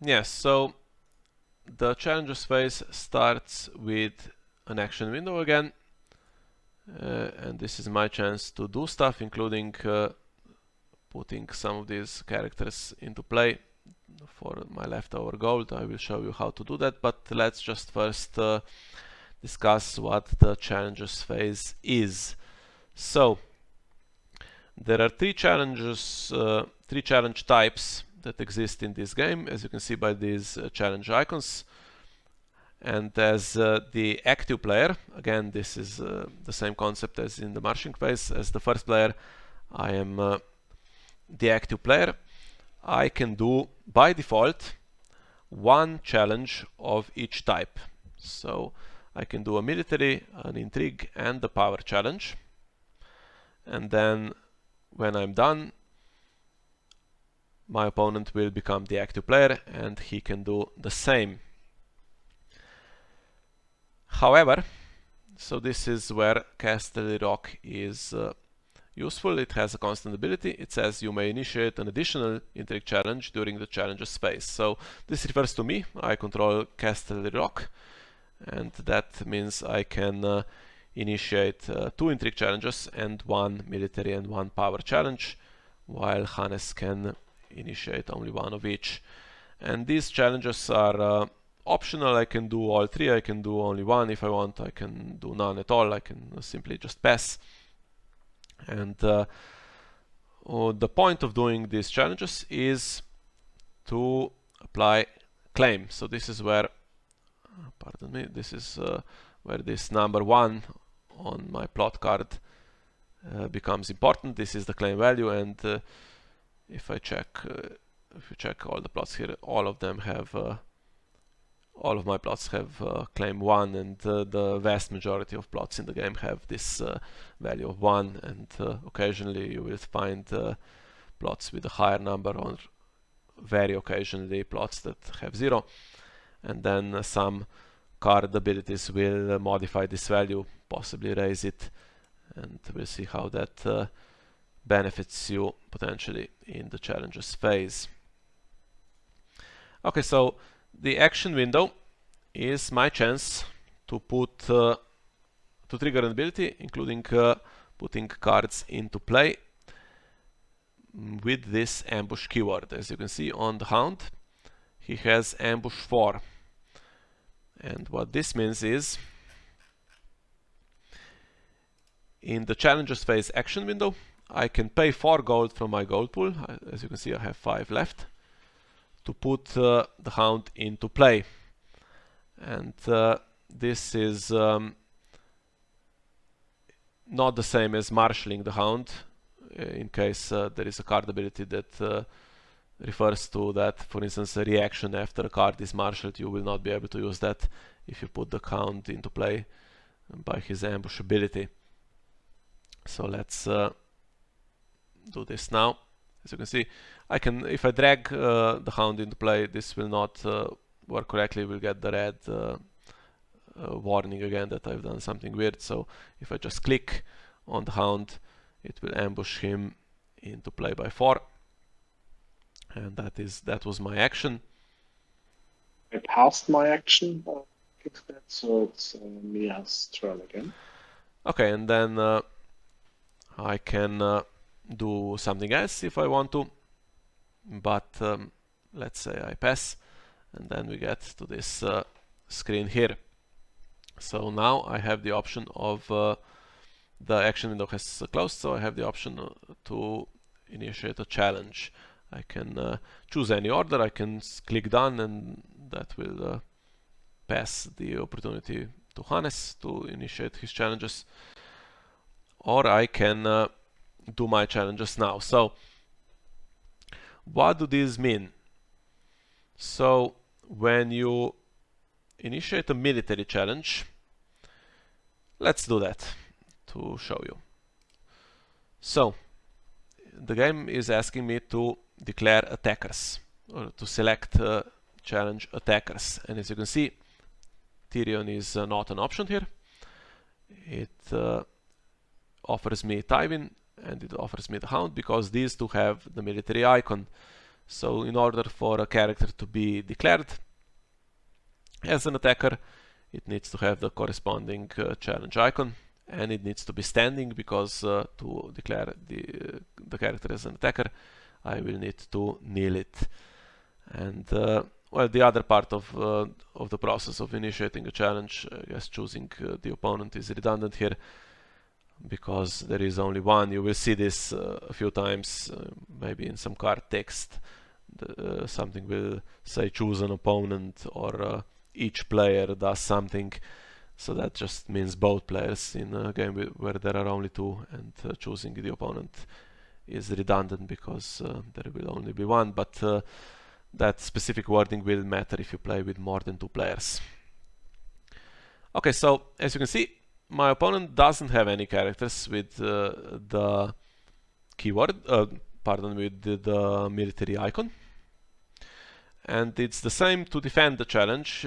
Yes, so the challenges phase starts with an action window again, and this is my chance to do stuff, including putting some of these characters into play for my leftover gold. I will show you how to do that, but let's just first discuss what the challenges phase is. So there are three challenge types that exist in this game, as you can see by these challenge icons. And as the active player, again this is the same concept as in the marching phase. As the first player, I am the active player. I can do by default one challenge of each type. So I can do a military, an intrigue, and the power challenge. And then when I'm done, my opponent will become the active player and he can do the same. However, so this is where Casterly Rock is useful. It has a constant ability. It says you may initiate an additional intrigue challenge during the challenges phase. So this refers to me. I control Casterly Rock, and that means I can initiate 2 intrigue challenges and 1 military and 1 power challenge, while Hannes can initiate only 1 of each. And these challenges are optional. I can do all 3, I can do only 1 if I want, I can do none at all, I can simply just pass. And the point of doing these challenges is to apply claim. So this is where, pardon me, this is where this number 1 on my plot card becomes important. This is the claim value, and if you check all the plots here, all of them have all of my plots have claim 1, and the vast majority of plots in the game have this value of 1, and occasionally you will find plots with a higher number, or very occasionally plots that have 0, and then some card abilities will modify this value, possibly raise it, and we'll see how that benefits you potentially in the challenges phase. Okay, so the action window is my chance to put to trigger an ability, including putting cards into play with this ambush keyword. As you can see on the Hound, he has ambush 4, and what this means is in the challenges phase action window, I can pay 4 gold from my gold pool. As you can see, I have 5 left to put the Hound into play. And this is not the same as marshalling the Hound, in case there is a card ability that refers to that. For instance, a reaction after a card is marshaled, you will not be able to use that if you put the Hound into play by his ambush ability. So let's do this now. As you can see, I can, if I drag the Hound into play, this will not work correctly. We'll get the red warning again that I've done something weird. So if I just click on the Hound, it will ambush him into play by 4, and that was my action. I passed my action, so it's Mia's turn again. Okay, and then I can do something else if I want to, but let's say I pass, and then we get to this screen here. So now I have the option of the action window has closed, so I have the option to initiate a challenge. I can choose any order, I can click done, and that will pass the opportunity to Hannes to initiate his challenges, or I can do my challenges now. So what do these mean? So when you initiate a military challenge, let's do that to show you. So the game is asking me to declare attackers, or to select challenge attackers, and as you can see, Tyrion is not an option here. It offers me Tywin and it offers me the Hound because these two have the military icon. So in order for a character to be declared as an attacker, it needs to have the corresponding challenge icon, and it needs to be standing, because to declare the character as an attacker, I will need to kneel it. And well, the other part of the process of initiating a challenge, I guess choosing the opponent, is redundant here, because there is only one. You will see this a few times, maybe in some card text. Something will say choose an opponent, or each player does something. So that just means both players in a game where there are only two, and choosing the opponent is redundant because there will only be one, but that specific wording will matter if you play with more than two players. Okay, so as you can see, my opponent doesn't have any characters with the keyword, with the military icon. And it's the same to defend the challenge.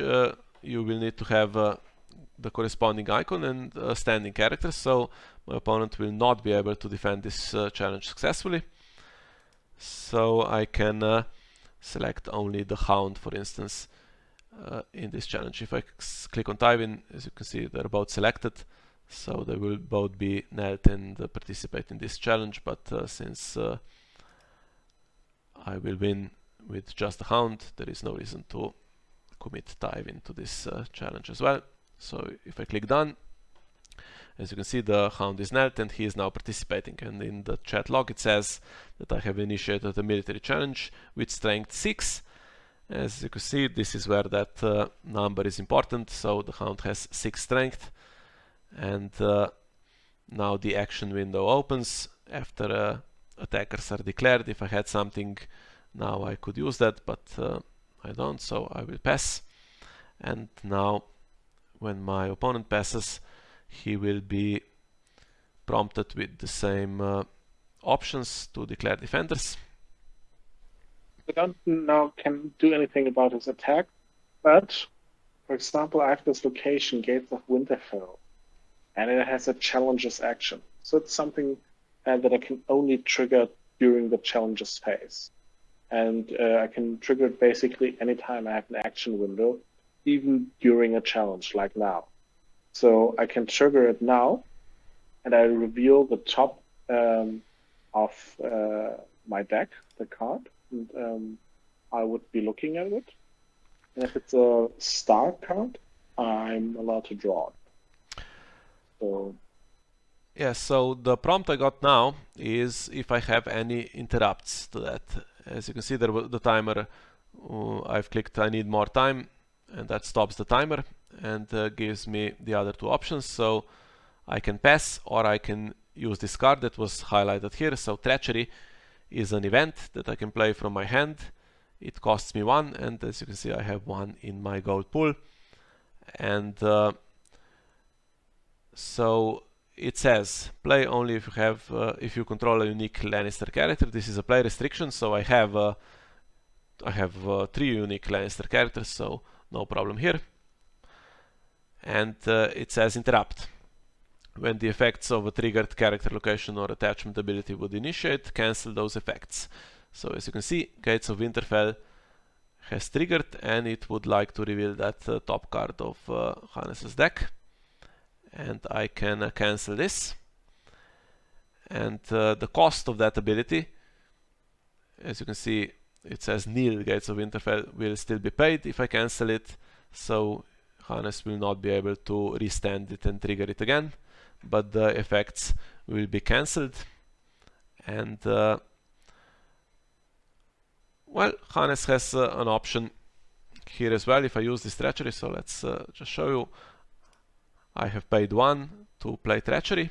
You will need to have the corresponding icon and a standing character, so my opponent will not be able to defend this challenge successfully. So I can select only the Hound, for instance, in this challenge. If I click on Tywin, as you can see, they're both selected, so they will both be knelt and participate in this challenge, but since I will win with just the Hound, there is no reason to commit Tywin to this challenge as well. So if I click done, as you can see, the Hound is knelt and he is now participating, and in the chat log it says that I have initiated a military challenge with strength 6. As you can see, this is where that number is important, so the Hound has 6 strength, and now the action window opens after attackers are declared. If I had something now, I could use that, but I don't, so I will pass. And now when my opponent passes, he will be prompted with the same options to declare defenders. I don't now can do anything about his attack, but for example, I have this location, Gates of Winterfell, and it has a challenges action. So it's something that I can only trigger during the challenges phase. And I can trigger it basically anytime I have an action window, even during a challenge like now. So I can trigger it now, and I reveal the top of my deck, the card, and I would be looking at it. And if it's a star card, I'm allowed to draw it. So yeah, so the prompt I got now is if I have any interrupts to that. As you can see, there the timer, I've clicked I need more time, and that stops the timer and gives me the other two options. So I can pass, or I can use this card that was highlighted here. So Treachery is an event that I can play from my hand. It costs me 1, and as you can see, I have 1 in my gold pool. And so it says play only if you have if you control a unique Lannister character. This is a play restriction, so I have 3 unique Lannister characters, so no problem here. And it says interrupt. When the effects of a triggered character location or attachment ability would initiate, cancel those effects. So as you can see, Gates of Winterfell has triggered, and it would like to reveal that top card of Hannes's deck. And I can cancel this. And the cost of that ability, as you can see, it says nil Gates of Winterfell will still be paid if I cancel it. So Hannes will not be able to restand it and trigger it again, but the effects will be cancelled. And well, Hannes has an option here as well if I use this Treachery. So let's just show you. I have paid 1 to play Treachery,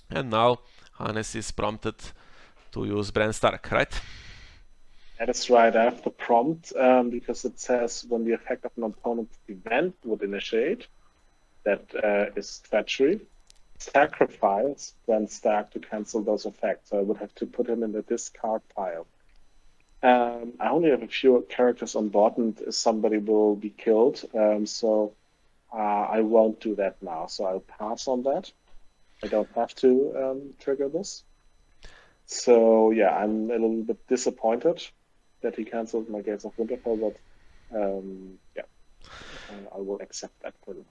and now Hannes is prompted to use Bran Stark, right? that is right. I have the prompt because it says when the effect of an opponent's event would initiate, that is Treachery. Sacrifice Bran Stark to cancel those effects. So I would have to put him in the discard pile. I only have a few characters on board, and somebody will be killed. So I won't do that now. So I'll pass on that. I don't have to trigger this. So yeah, I'm a little bit disappointed that he cancelled my Gates of Winterfell, but yeah, I will accept that for now.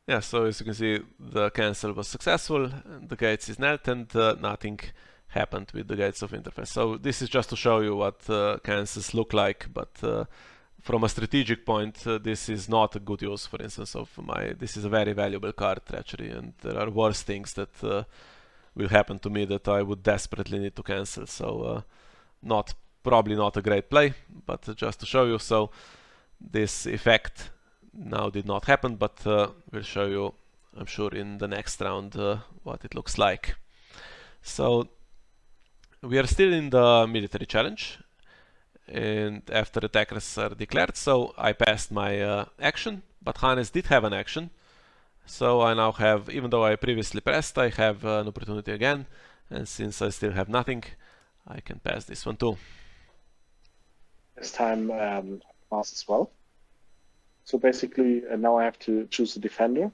Yeah, so as you can see, the cancel was successful, the gates is knelt, and nothing happened with the Gates of Winterfell. So this is just to show you what cancels look like, but from a strategic point, this is not a good use, for instance, of my... This is a very valuable card, Treachery, and there are worse things that will happen to me that I would desperately need to cancel. So probably not a great play, but just to show you. So this effect now did not happen, but we'll show you, I'm sure, in the next round what it looks like. So we are still in the military challenge, and after attackers are declared, so I passed my action, but Hannes did have an action. So I now have, even though I previously pressed, I have an opportunity again, and since I still have nothing, I can pass this one too. This time pass as well. So basically, now I have to choose a defender.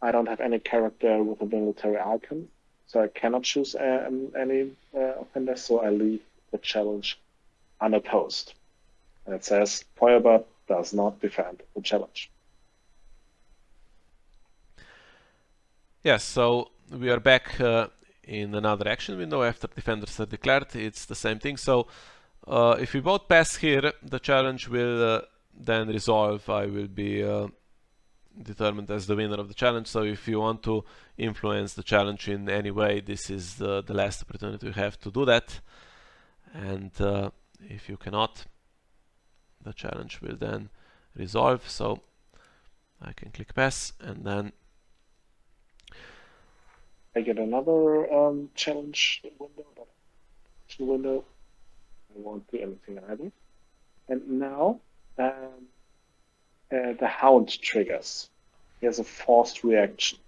I don't have any character with a military icon, so I cannot choose any offender, so I leave the challenge unopposed. And it says, Feuerbird does not defend the challenge. Yes, so we are back in another action window after defenders are declared. It's the same thing. So if we both pass here, the challenge will then resolve. I will be determined as the winner of the challenge. So if you want to influence the challenge in any way, this is the last opportunity you have to do that. And if you cannot, the challenge will then resolve. So I can click pass, and then I get another challenge window. I won't do anything either. And now the Hound triggers. He has a forced reaction.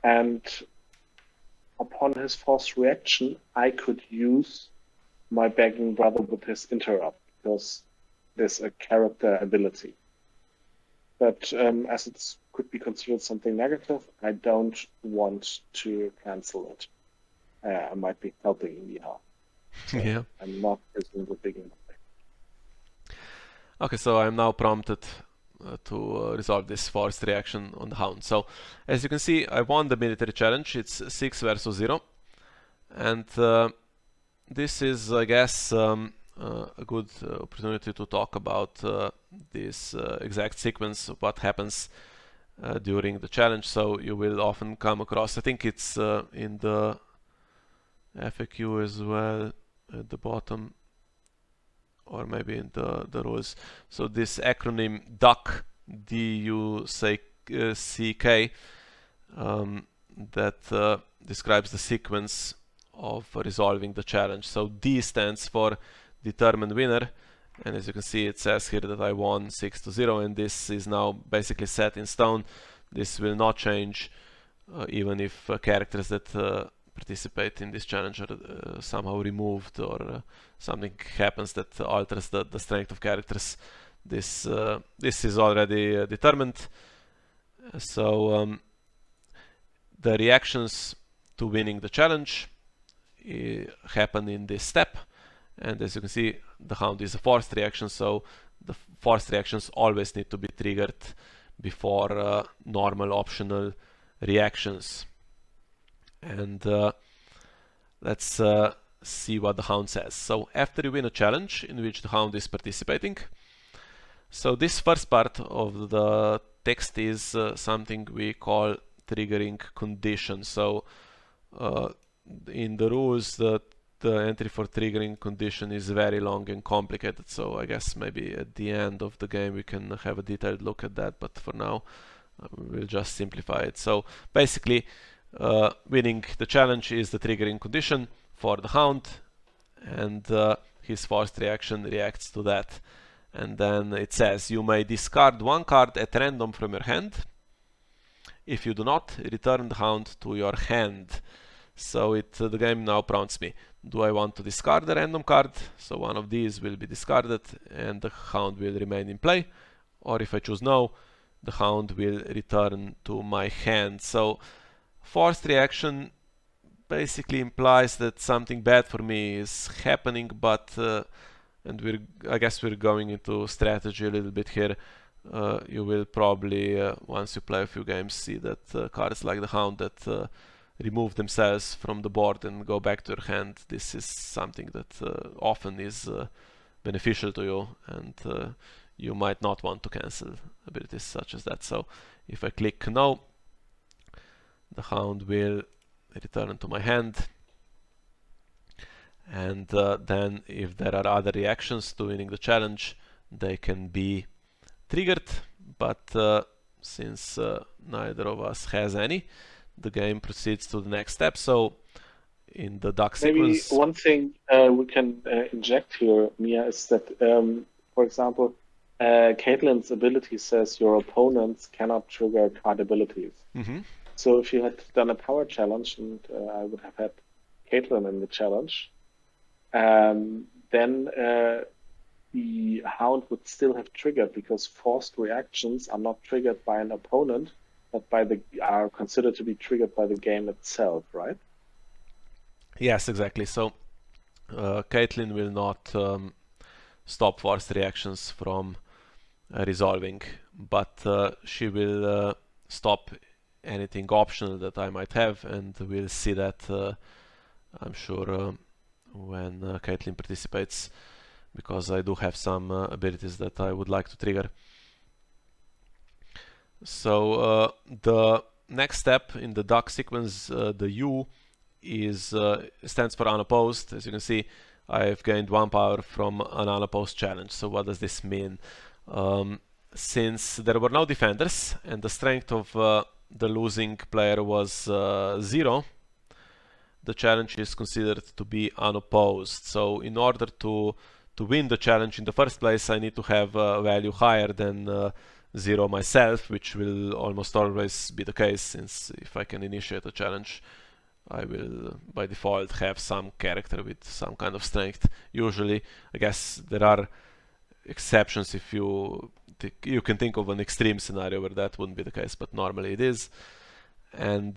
And upon his forced reaction, I could use my Begging Brother with his interrupt, because there's a character ability. But as it could be considered something negative, I don't want to cancel it. I might be helping in the half. So yeah. I'm not using the Begging Brother. Okay, so I'm now prompted to resolve this forced reaction on the Hound. So as you can see, I won the military challenge. It's 6 versus 0, and this is, I guess, a good opportunity to talk about this exact sequence of what happens during the challenge. So you will often come across, I think it's in the FAQ as well at the bottom, or maybe in the rules. So this acronym DUCK, D-U-C-K, that describes the sequence of resolving the challenge. So D stands for determined winner, and as you can see, it says here that I won 6-0, and this is now basically set in stone. This will not change even if characters that participate in this challenge are somehow removed, or something happens that alters the strength of characters. This is already determined. So the reactions to winning the challenge happen in this step, and as you can see, the Hound is a forced reaction, so the forced reactions always need to be triggered before normal optional reactions. And let's see what the Hound says. So after you win a challenge in which the Hound is participating, so this first part of the text is something we call triggering condition. So in the rules, the entry for triggering condition is very long and complicated, so I guess maybe at the end of the game we can have a detailed look at that, but for now we'll just simplify it. So basically, winning the challenge is the triggering condition for the Hound, and his forced reaction reacts to that. And then it says you may discard one card at random from your hand. If you do not, return the Hound to your hand. So the game now prompts me, do I want to discard a random card? So one of these will be discarded and the Hound will remain in play. Or if I choose no, the Hound will return to my hand. So forced reaction basically implies that something bad for me is happening, but and I guess we're going into strategy a little bit here. You will probably, once you play a few games, see that cards like the Hound that remove themselves from the board and go back to your hand, this is something that often is beneficial to you, and you might not want to cancel abilities such as that. So if I click no, the Hound will return to my hand, and then if there are other reactions to winning the challenge, they can be triggered, but since neither of us has any, the game proceeds to the next step. So in the duck Maybe sequence, one thing we can inject here, Mia, is that, for example, Caitlin's ability says your opponents cannot trigger card abilities. So if you had done a power challenge, and I would have had Caitlin in the challenge, then the Hound would still have triggered, because forced reactions are not triggered by an opponent, but are considered to be triggered by the game itself, right? yes, exactly. So Caitlin will not stop forced reactions from resolving, but she will stop anything optional that I might have, and we'll see that I'm sure when Caitlin participates, because I do have some abilities that I would like to trigger. So the next step in the duck sequence, the U stands for unopposed. As you can see, I've gained 1 power from an unopposed challenge. So what does this mean? Since there were no defenders and the strength of the losing player was 0, the challenge is considered to be unopposed. So in order to win the challenge in the first place, I need to have a value higher than 0 myself, which will almost always be the case, since if I can initiate a challenge, I will by default have some character with some kind of strength. Usually, I guess there are exceptions if you can think of an extreme scenario where that wouldn't be the case, but normally it is. And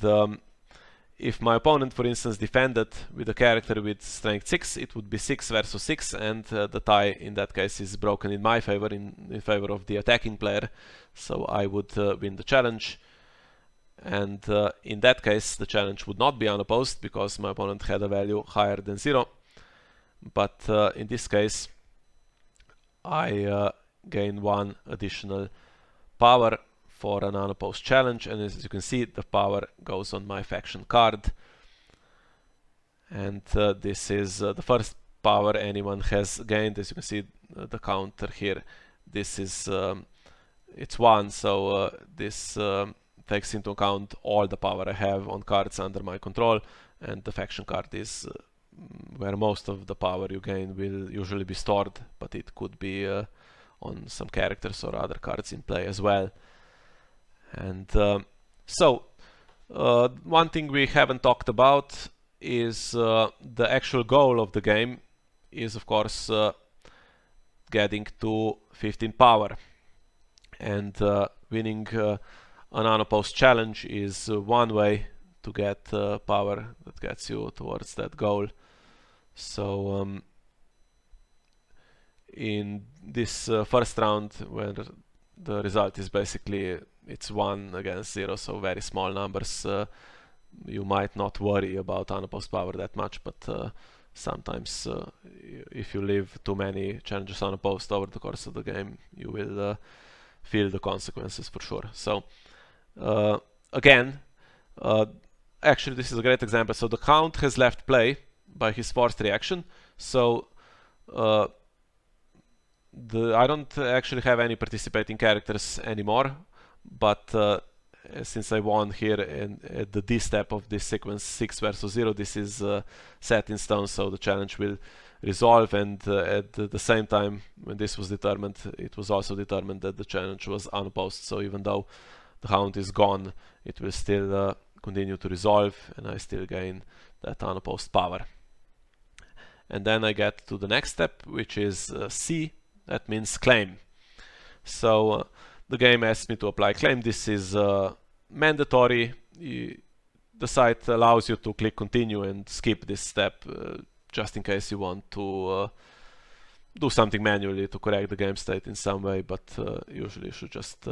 if my opponent, for instance, defended with a character with strength 6, it would be 6 versus 6, and the tie in that case is broken in my favor, in favor of the attacking player. So I would win the challenge. And in that case, the challenge would not be unopposed, because my opponent had a value higher than 0. But in this case, I gain 1 additional power for an unopposed challenge, and as you can see, the power goes on my faction card. And this is the first power anyone has gained. As you can see, the counter here, this is it's 1, so this takes into account all the power I have on cards under my control, and the faction card is where most of the power you gain will usually be stored, but it could be on some characters or other cards in play as well. And so one thing we haven't talked about is the actual goal of the game is, of course, getting to 15 power, and winning an unopposed challenge is one way to get power that gets you towards that goal. So in this first round, where the result is basically it's 1 against 0, so very small numbers, you might not worry about unopposed power that much, but sometimes if you leave too many challenges unopposed over the course of the game, you will feel the consequences for sure. So again, actually this is a great example. So the Count has left play by his forced reaction, so I don't actually have any participating characters anymore, but since I won here at the D step of this sequence, 6 versus 0, this is set in stone, so the challenge will resolve, and at the same time when this was determined, it was also determined that the challenge was unopposed, so even though the Hound is gone, it will still continue to resolve, and I still gain that unopposed power. And then I get to the next step, which is C, that means claim. So the game asks me to apply claim. This is mandatory. The site allows you to click continue and skip this step just in case you want to do something manually to correct the game state in some way, but usually you should just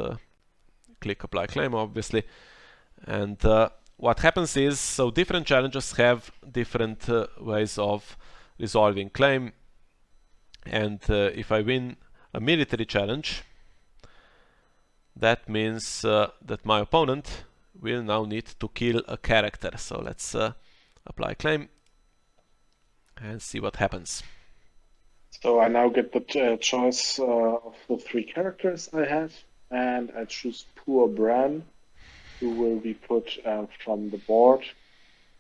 click apply claim, obviously. And what happens is, so different challenges have different ways of resolving claim. And if I win a military challenge, that means that my opponent will now need to kill a character. So let's apply claim and see what happens. So I now get the choice of the 3 characters I have, and I choose poor Bran, who will be put from the board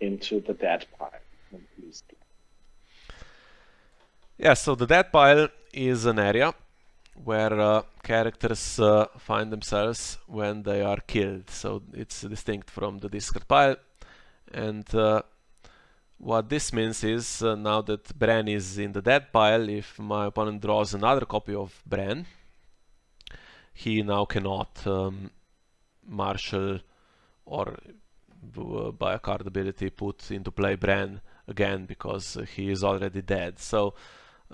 into the dead pile. Yeah, so the dead pile is an area where characters find themselves when they are killed. So it's distinct from the discard pile. And what this means is now that Bran is in the dead pile, if my opponent draws another copy of Bran, he now cannot marshal or by a card ability put into play Bran again, because he is already dead. So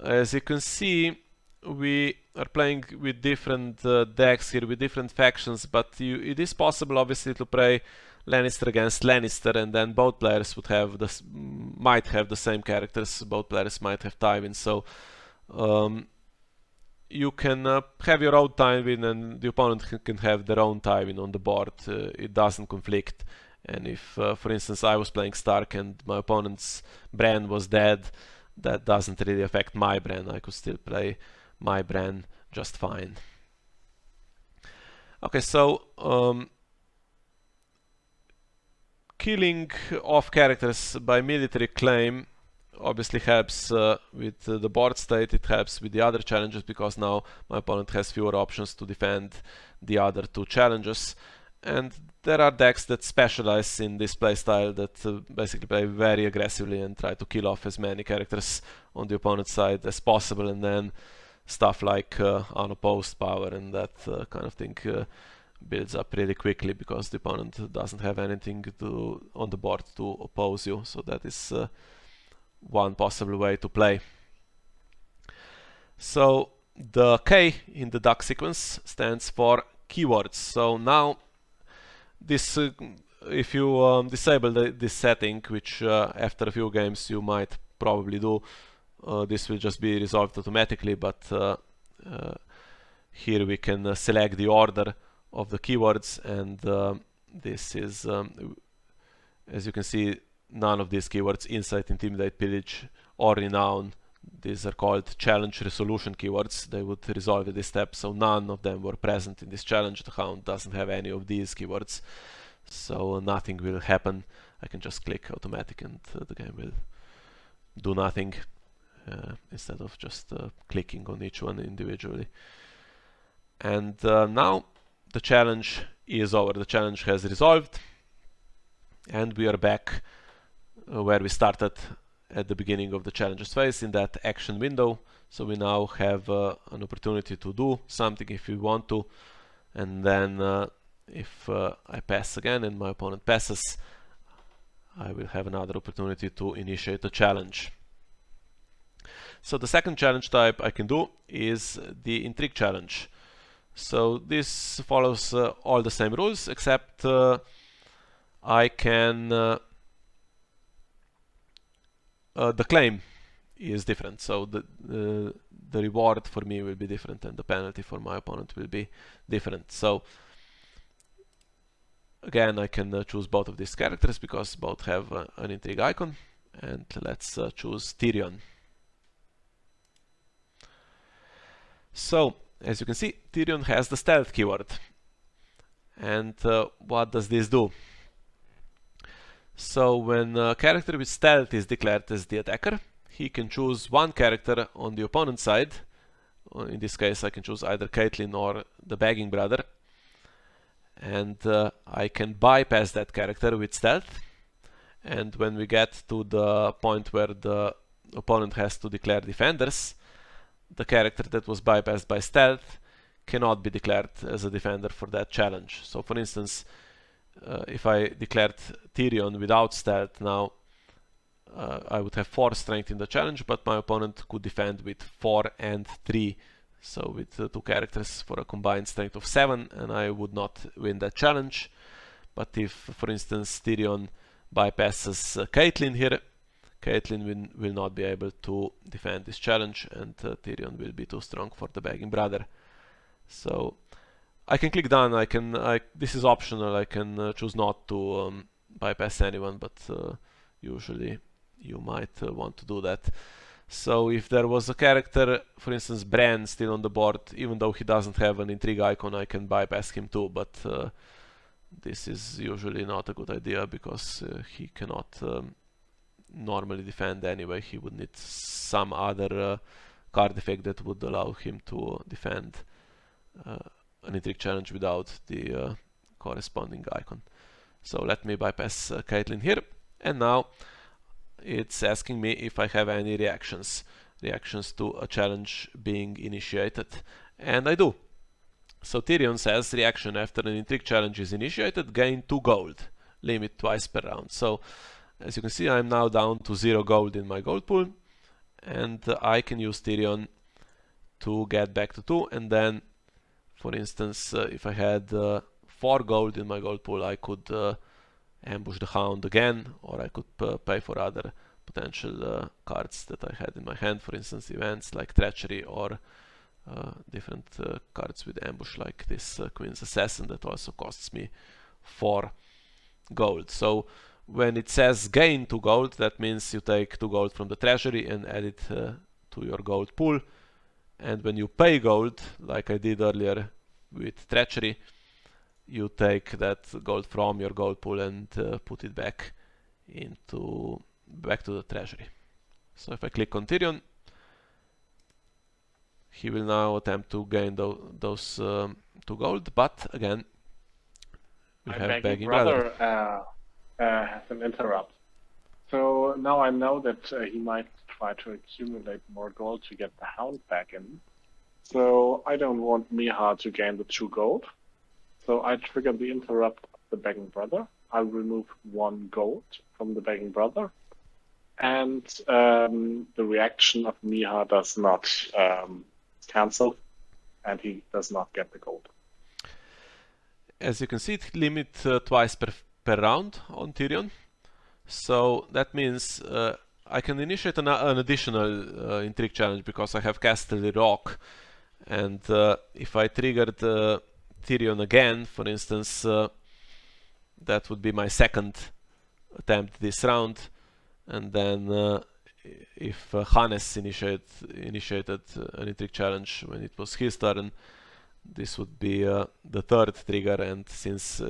as you can see, we are playing with different decks here, with different factions, but it is possible obviously to play Lannister against Lannister, and then both players would have might have the same characters, both players might have Tywin, so you can have your own Tywin and the opponent can have their own Tywin on the board. It doesn't conflict. And if, for instance, I was playing Stark and my opponent's Bran was dead, that doesn't really affect my Bran. I could still play my Bran just fine. Okay, so killing off characters by military claim obviously helps with the board state. It helps with the other challenges because now my opponent has fewer options to defend the other 2 challenges. And there are decks that specialize in this playstyle that basically play very aggressively and try to kill off as many characters on the opponent's side as possible, and then stuff like unopposed power and that kind of thing builds up really quickly because the opponent doesn't have anything on the board to oppose you. So that is one possible way to play. So the K in the duck sequence stands for keywords. So now this if you disable this setting, which after a few games you might probably do, this will just be resolved automatically, but here we can select the order of the keywords, and this is as you can see, none of these keywords, Insight, Intimidate, Pillage or Renown, these are called challenge resolution keywords. They would resolve at this step, so none of them were present in this challenge. The Hound doesn't have any of these keywords, so nothing will happen. I can just click automatic and the game will do nothing instead of just clicking on each one individually. And now the challenge is over. The challenge has resolved and we are back where we started at the beginning of the challenges phase, in that action window. So we now have an opportunity to do something if we want to, and then if I pass again and my opponent passes, I will have another opportunity to initiate a challenge. So the second challenge type I can do is the Intrigue challenge. So this follows all the same rules, except I can the claim is different, so the reward for me will be different and the penalty for my opponent will be different. So again, I can choose both of these characters because both have an Intrigue icon, and let's choose Tyrion. So as you can see, Tyrion has the stealth keyword, and what does this do? So when a character with stealth is declared as the attacker, he can choose one character on the opponent's side. In this case, I can choose either Caitlyn or the Begging Brother, and I can bypass that character with stealth. And when we get to the point where the opponent has to declare defenders, the character that was bypassed by stealth cannot be declared as a defender for that challenge. So for instance, if I declared Tyrion without stealth now, I would have 4 strength in the challenge, but my opponent could defend with 4 and 3, so with 2 characters for a combined strength of 7, and I would not win that challenge. But if, for instance, Tyrion bypasses Caitlyn here, Caitlyn will not be able to defend this challenge, and Tyrion will be too strong for the Begging Brother. So I can click done. This is optional. I can choose not to bypass anyone, but usually you might want to do that. So if there was a character, for instance Bran, still on the board, even though he doesn't have an Intrigue icon, I can bypass him too, but this is usually not a good idea because he cannot normally defend anyway. He would need some other card effect that would allow him to defend an Intrigue challenge without the corresponding icon. So let me bypass Caitlyn here, and now it's asking me if I have any reactions to a challenge being initiated, and I do. So Tyrion says reaction after an Intrigue challenge is initiated, gain 2 gold, limit twice per round. So as you can see, I'm now down to 0 gold in my gold pool, and I can use Tyrion to get back to 2, and then, for instance, if I had 4 gold in my gold pool, I could ambush the Hound again, or I could pay for other potential cards that I had in my hand, for instance events like Treachery, or different cards with ambush like this Queen's Assassin that also costs me 4 gold. So when it says gain 2 gold, that means you take 2 gold from the treasury and add it to your gold pool, and when you pay gold, like I did earlier with Treachery, you take that gold from your gold pool and put it back to the treasury. So if I click on Tyrion, he will now attempt to gain those 2 gold, but again, we have Begging Brother. Has an interrupt. So now I know that he might try to accumulate more gold to get the Hound back in. So I don't want Miha to gain the 2 gold. So I trigger the interrupt of the Begging Brother. I'll remove 1 gold from the Begging Brother. And the reaction of Miha does not cancel, and he does not get the gold. As you can see, it limits twice per round on Tyrion. So that means I can initiate an additional Intrigue challenge because I have casted the Rock. And if I triggered Tyrion again, for instance, that would be my second attempt this round. And then if Hannes initiated an Intrigue challenge when it was his turn, this would be the third trigger, and since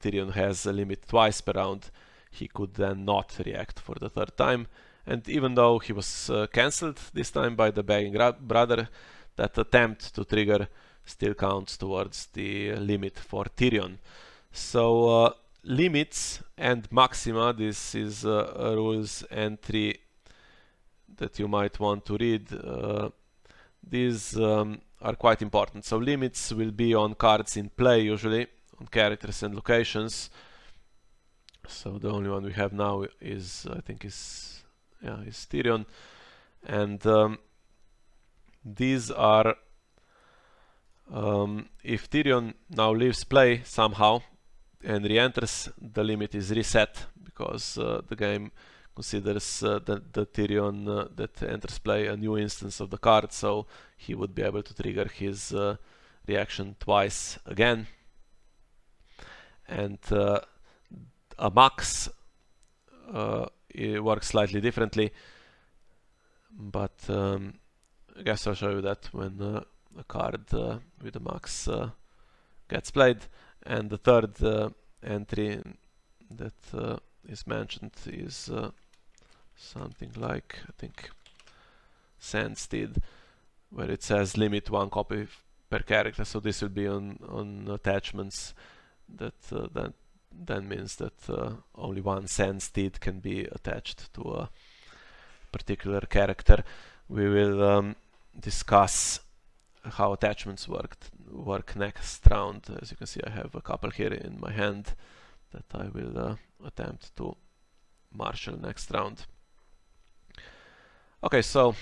Tyrion has a limit twice per round, he could then not react for the third time. And even though he was cancelled this time by the Begging Brother, that attempt to trigger still counts towards the limit for Tyrion. So limits and maxima, this is a rules entry that you might want to read. These are quite important. So limits will be on cards in play, usually on characters and locations. So the only one we have now is, I think, is Tyrion, and these are if Tyrion now leaves play somehow and re-enters, the limit is reset because the game considers the Tyrion that enters play a new instance of the card, so he would be able to trigger his reaction twice again. And a max it works slightly differently, but I guess I'll show you that when a card with a max gets played. And the third entry that is mentioned is something like, I think, Sandstead, where it says limit 1 copy per character. So this will be on attachments. That then means that only 1 Sandstead can be attached to a particular character. We will discuss how attachments work next round. As you can see, I have a couple here in my hand that I will attempt to marshal next round. Okay, so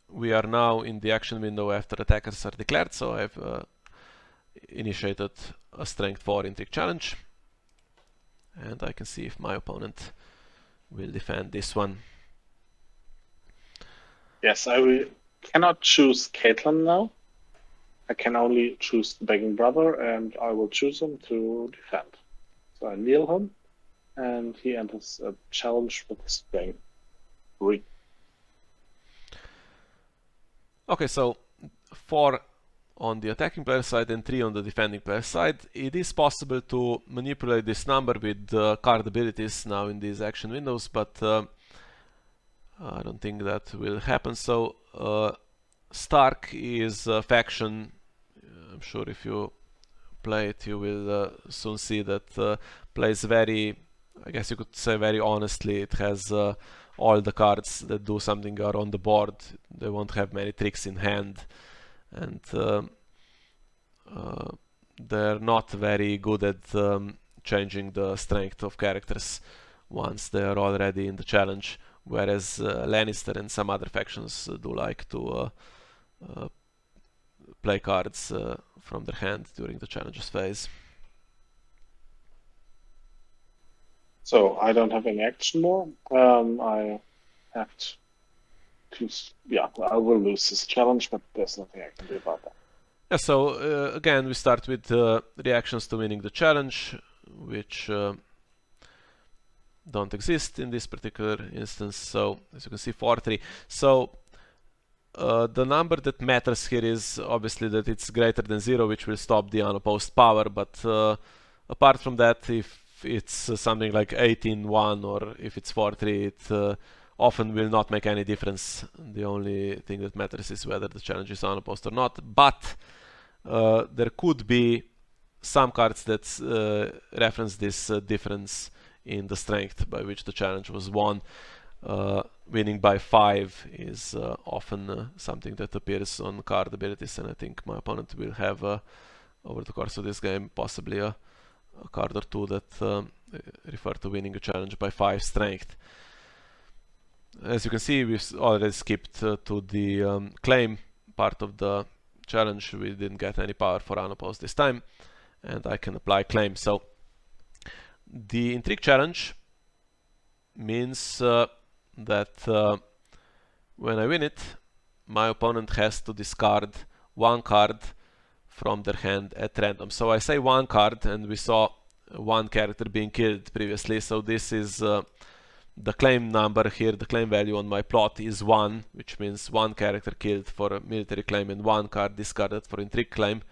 we are now in the action window after attackers are declared, so I've initiated a strength 4 intrigue challenge, and I can see if my opponent will defend this one. Yes, cannot choose Caitlyn now. I can only choose the begging brother, and I will choose him to defend. So I kneel him, and he enters a challenge with strength 3. Okay, so 4 on the attacking player side and 3 on the defending player side. It is possible to manipulate this number with card abilities now in these action windows, but I don't think that will happen. So Stark is a faction. I'm sure if you play it, you will soon see that plays very, I guess you could say very honestly. It has all the cards that do something are on the board. They won't have many tricks in hand, and they're not very good at changing the strength of characters once they are already in the challenge, whereas Lannister and some other factions do like to play cards from their hand during the challenges phase. So I don't have any action more. I have to, yeah, I will lose this challenge, but there's nothing I can do about that. Yeah, so again, we start with reactions to winning the challenge, which don't exist in this particular instance. So as you can see, 4-3. So the number that matters here is obviously that it's greater than 0, which will stop the unopposed power. But apart from that, if it's something like 18-1 or if it's 4-3, it often will not make any difference. The only thing that matters is whether the challenge is unopposed or not. But there could be some cards that reference this difference in the strength by which the challenge was won. Winning by 5 is often something that appears on card abilities, and I think my opponent will have over the course of this game possibly a card or two that refer to winning a challenge by 5 strength. As you can see, we've already skipped to the claim part of the challenge. We didn't get any power for unopposed this time, and I can apply claim. So the intrigue challenge means that when I win it, my opponent has to discard 1 card from their hand at random. So I say 1 card, and we saw 1 character being killed previously, so this is the claim number here. The claim value on my plot is 1, which means 1 character killed for a military claim and 1 card discarded for intrigue claim.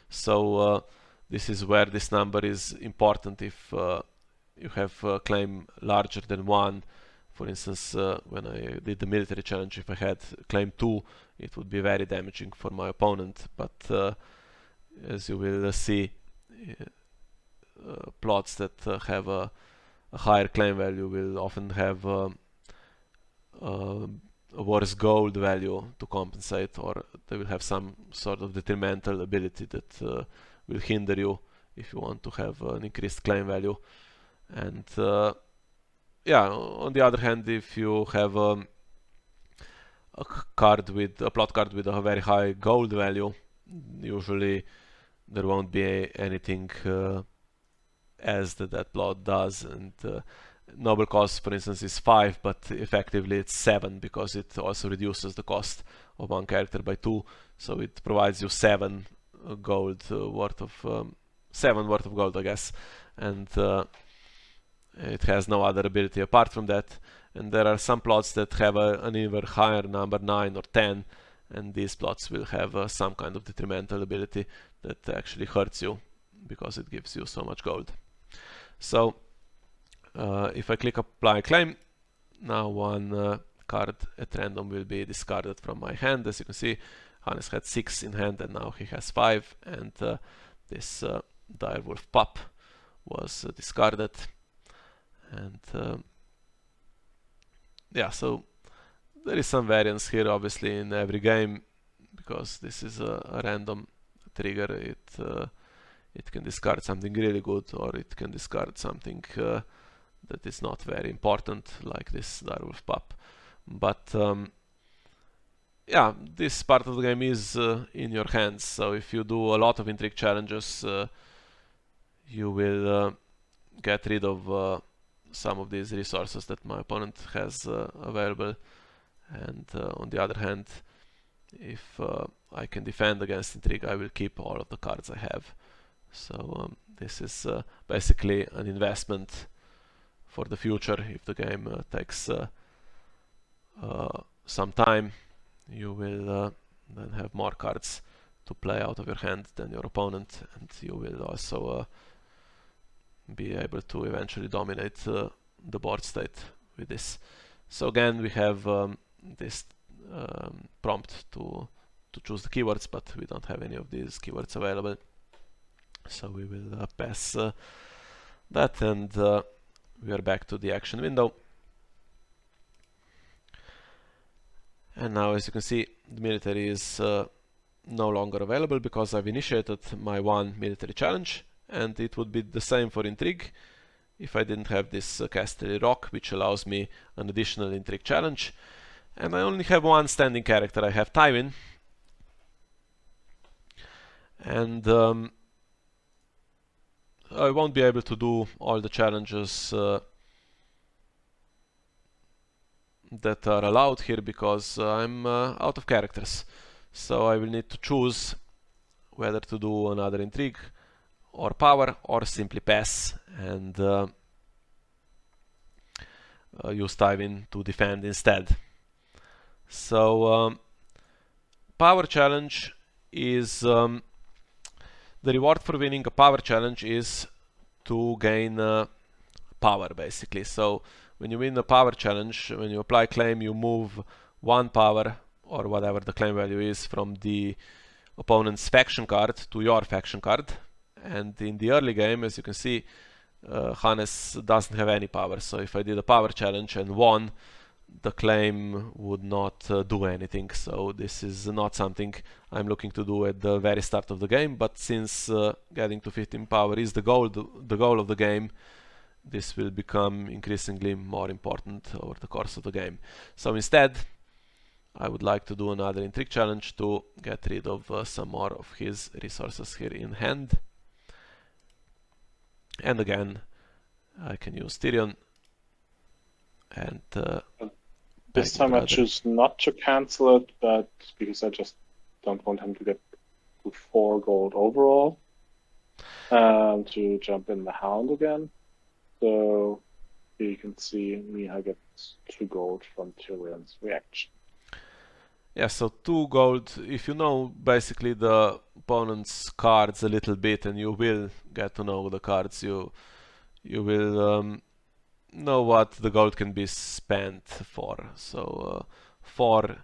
So this is where this number is important. If you have a claim larger than 1, for instance, when I did the military challenge, if I had claim 2, it would be very damaging for my opponent. But as you will see, plots that have a higher claim value will often have a worse gold value to compensate, or they will have some sort of detrimental ability that will hinder you if you want to have an increased claim value. And yeah, on the other hand, if you have a plot card with a very high gold value, usually there won't be anything as that plot does. And noble cost, for instance, is 5, but effectively it's 7 because it also reduces the cost of 1 character by 2. So it provides you 7 gold worth of 7 worth of gold, I guess. And it has no other ability apart from that. And there are some plots that have an even higher number, 9 or 10, and these plots will have some kind of detrimental ability that actually hurts you because it gives you so much gold. So if I click apply claim, now 1 card at random will be discarded from my hand. As you can see, Hannes had 6 in hand and now he has 5, and this direwolf pup was discarded. And yeah, so there is some variance here obviously in every game, because this is a random trigger. It can discard something really good, or it can discard something that is not very important, like this direwolf pup. But yeah, this part of the game is in your hands. So if you do a lot of intrigue challenges, you will get rid of some of these resources that my opponent has available. And on the other hand, if I can defend against intrigue, I will keep all of the cards I have. So this is basically an investment for the future. If the game takes some time, you will then have more cards to play out of your hand than your opponent, and you will also be able to eventually dominate the board state with this. So again, we have this prompt to choose the keywords, but we don't have any of these keywords available. So we will pass that, and we are back to the action window. And now, as you can see, the military is no longer available because I've initiated my one military challenge, and it would be the same for intrigue if I didn't have this Casterly Rock, which allows me an additional intrigue challenge. And I only have one standing character. I have Tywin, and I won't be able to do all the challenges that are allowed here because I'm out of characters. So I will need to choose whether to do another intrigue or power, or simply pass and use Tywin to defend instead. So power challenge is the reward for winning a power challenge is to gain power, basically. So when you win a power challenge, when you apply claim, you move one power or whatever the claim value is from the opponent's faction card to your faction card. And in the early game, as you can see, Hannes doesn't have any power. So if I did a power challenge and won, the claim would not do anything. So this is not something I'm looking to do at the very start of the game. But since getting to 15 power is the goal of the game, this will become increasingly more important over the course of the game. So instead, I would like to do another intrigue challenge to get rid of some more of his resources here in hand. And again, I can use Tyrion and this time I choose not to cancel it, but because I just don't want him to get to 4 gold overall, to jump in the Hound again. So here you can see me, I get 2 gold from Tyrion's reaction. Yeah, so 2 gold. If you know basically the opponent's cards a little bit, and you will get to know the cards, you will know what the gold can be spent for. So 4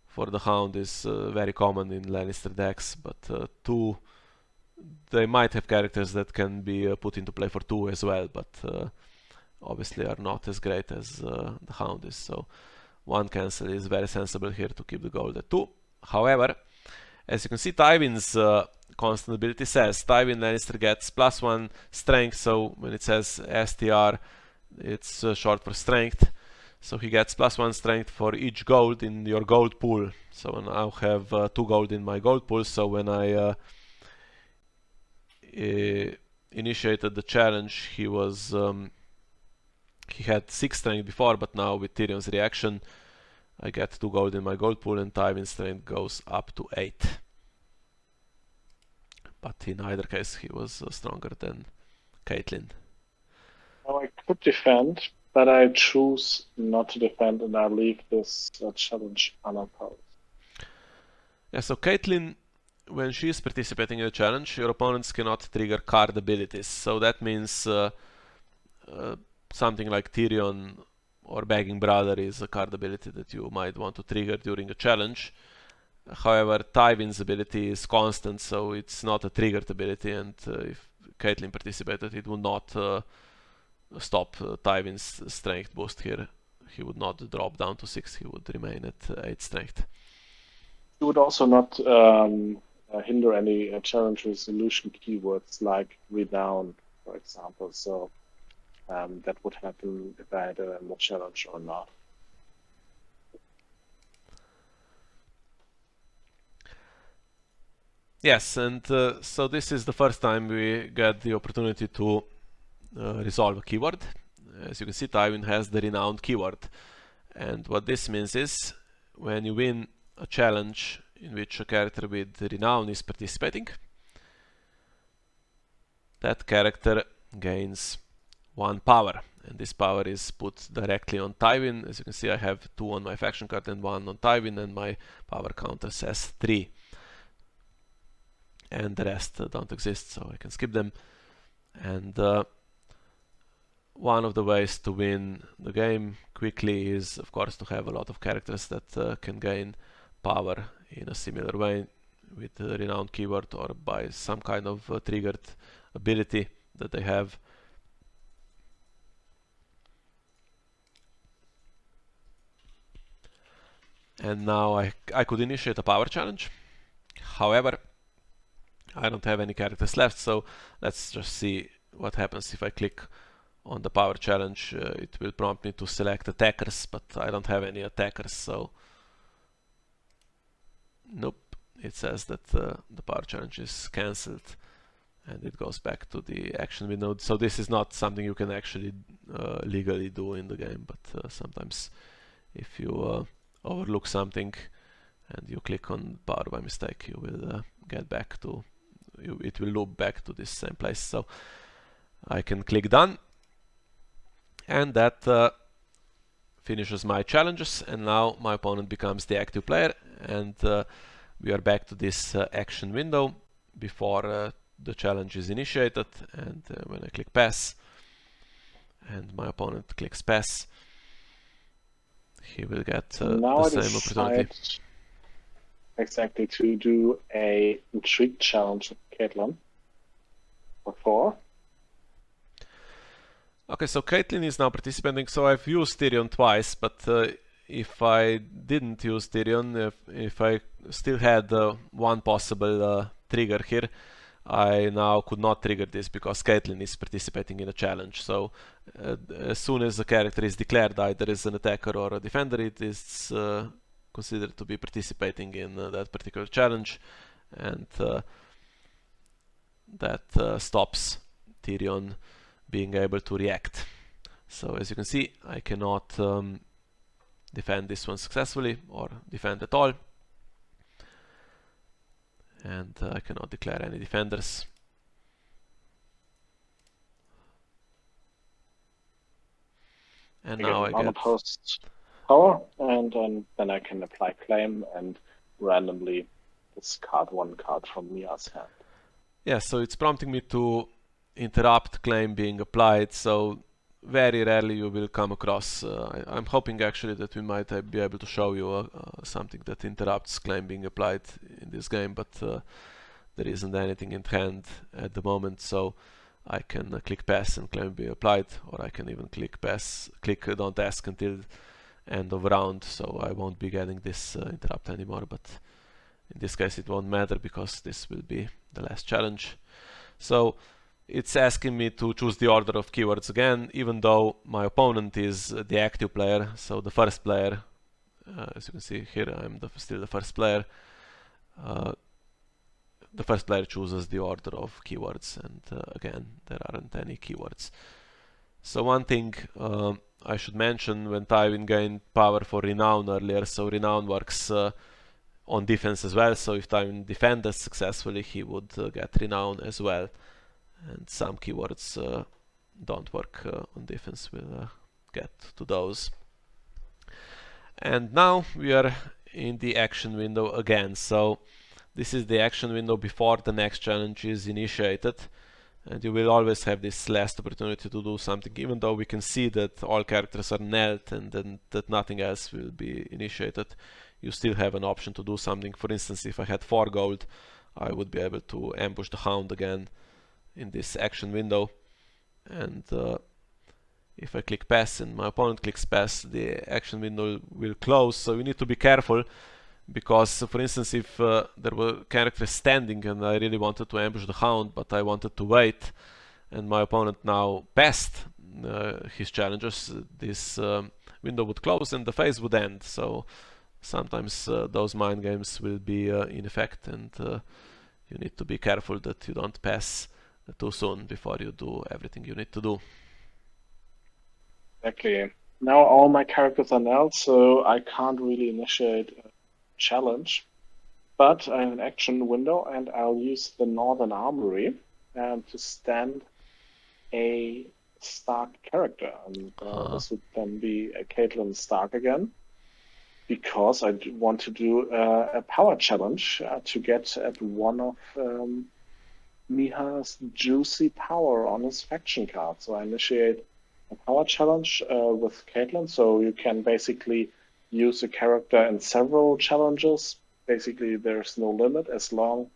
for the Hound is very common in Lannister decks, but 2, they might have characters that can be put into play for 2 as well, but obviously are not as great as the Hound is. So 1 cancel is very sensible here to keep the gold at 2. However, as you can see, Tywin's constant ability says Tywin Lannister gets +1 strength, so when it says STR, it's short for strength. So he gets +1 strength for each gold in your gold pool. So I now have 2 gold in my gold pool, so when I initiated the challenge, he was he had 6 strength before, but now with Tyrion's reaction, I get 2 gold in my gold pool, and Tywin's strength goes up to 8. But in either case, he was stronger than Caitlyn. Now I could defend, but I choose not to defend, and I leave this challenge unopposed. Yeah, so Caitlyn, when she is participating in the challenge, your opponents cannot trigger card abilities. So that means something like Tyrion or Begging Brother is a card ability that you might want to trigger during a challenge. However, Tywin's ability is constant, so it's not a triggered ability, and if Caitlyn participated, it would not stop Tywin's strength boost here. He would not drop down to 6, he would remain at 8 strength. It would also not hinder any challenge resolution keywords like renown, for example. So that would happen if I had a challenge or not. Yes, and so this is the first time we get the opportunity to resolve a keyword. As you can see, Tywin has the renowned keyword. And what this means is, when you win a challenge in which a character with renown is participating, that character gains 1 power. And this power is put directly on Tywin. As you can see, I have 2 on my faction card and 1 on Tywin, and my power counter says 3. And the rest don't exist, so I can skip them. And one of the ways to win the game quickly is, of course, to have a lot of characters that can gain power in a similar way with a renowned keyword or by some kind of triggered ability that they have. And now I could initiate a power challenge. However, I don't have any characters left, so let's just see what happens if I click on the power challenge. It will prompt me to select attackers, but I don't have any attackers, so nope, it says that the power challenge is cancelled and it goes back to the action window. So this is not something you can actually legally do in the game, but sometimes if you overlook something and you click on power by mistake, you will get back to it will loop back to this same place. So I can click done, and that finishes my challenges, and now my opponent becomes the active player, and we are back to this action window before the challenge is initiated. And when I click pass and my opponent clicks pass, he will get the same opportunity. Exactly, to do a Intrigue challenge with Caitlin before. Okay, so Caitlin is now participating. So I've used Tyrion twice, but if I didn't use Tyrion, if I still had one possible trigger here, I now could not trigger this because Caitlin is participating in a challenge. So as soon as a character is declared either as an attacker or a defender, it is considered to be participating in that particular challenge, and that stops Tyrion being able to react. So as you can see, I cannot defend this one successfully or defend at all, and I cannot declare any defenders. And now I get unopposed power, and then I can apply claim and randomly discard 1 card from Mia's hand. Yeah, so it's prompting me to interrupt claim being applied, so very rarely you will come across. I'm hoping actually that we might be able to show you something that interrupts claim being applied in this game, but there isn't anything in hand at the moment, so I can click pass and claim be applied, or I can even click pass, click don't ask until end of round, so I won't be getting this interrupt anymore, but in this case it won't matter because this will be the last challenge. So it's asking me to choose the order of keywords again, even though my opponent is the active player, so the first player, as you can see here, I'm still the first player. The first player chooses the order of keywords, and again, there aren't any keywords. So one thing I should mention, when Tywin gained power for Renown earlier, so Renown works on defense as well, so if Tywin defended successfully, he would get Renown as well. And some keywords don't work on defense, we'll get to those. And now we are in the action window again, so this is the action window before the next challenge is initiated, and you will always have this last opportunity to do something, even though we can see that all characters are knelt and then that nothing else will be initiated. You still have an option to do something. For instance, if I had 4 gold, I would be able to ambush the Hound again in this action window, and if I click pass and my opponent clicks pass, the action window will close. So you need to be careful, because for instance, if there were characters standing and I really wanted to ambush the Hound, but I wanted to wait, and my opponent now passed his challenges, this window would close and the phase would end. So sometimes those mind games will be in effect, and you need to be careful that you don't pass too soon before you do everything you need to do. Exactly. Now all my characters are null, so I can't really initiate a challenge. But I have an action window, and I'll use the Northern Armory to stand a Stark character. And this would then be a Caitlin Stark again, because I want to do a power challenge to get at one of Miha's juicy power on his faction card. So I initiate a power challenge with Caitlin. So you can basically use a character in several challenges. Basically, there's no limit as long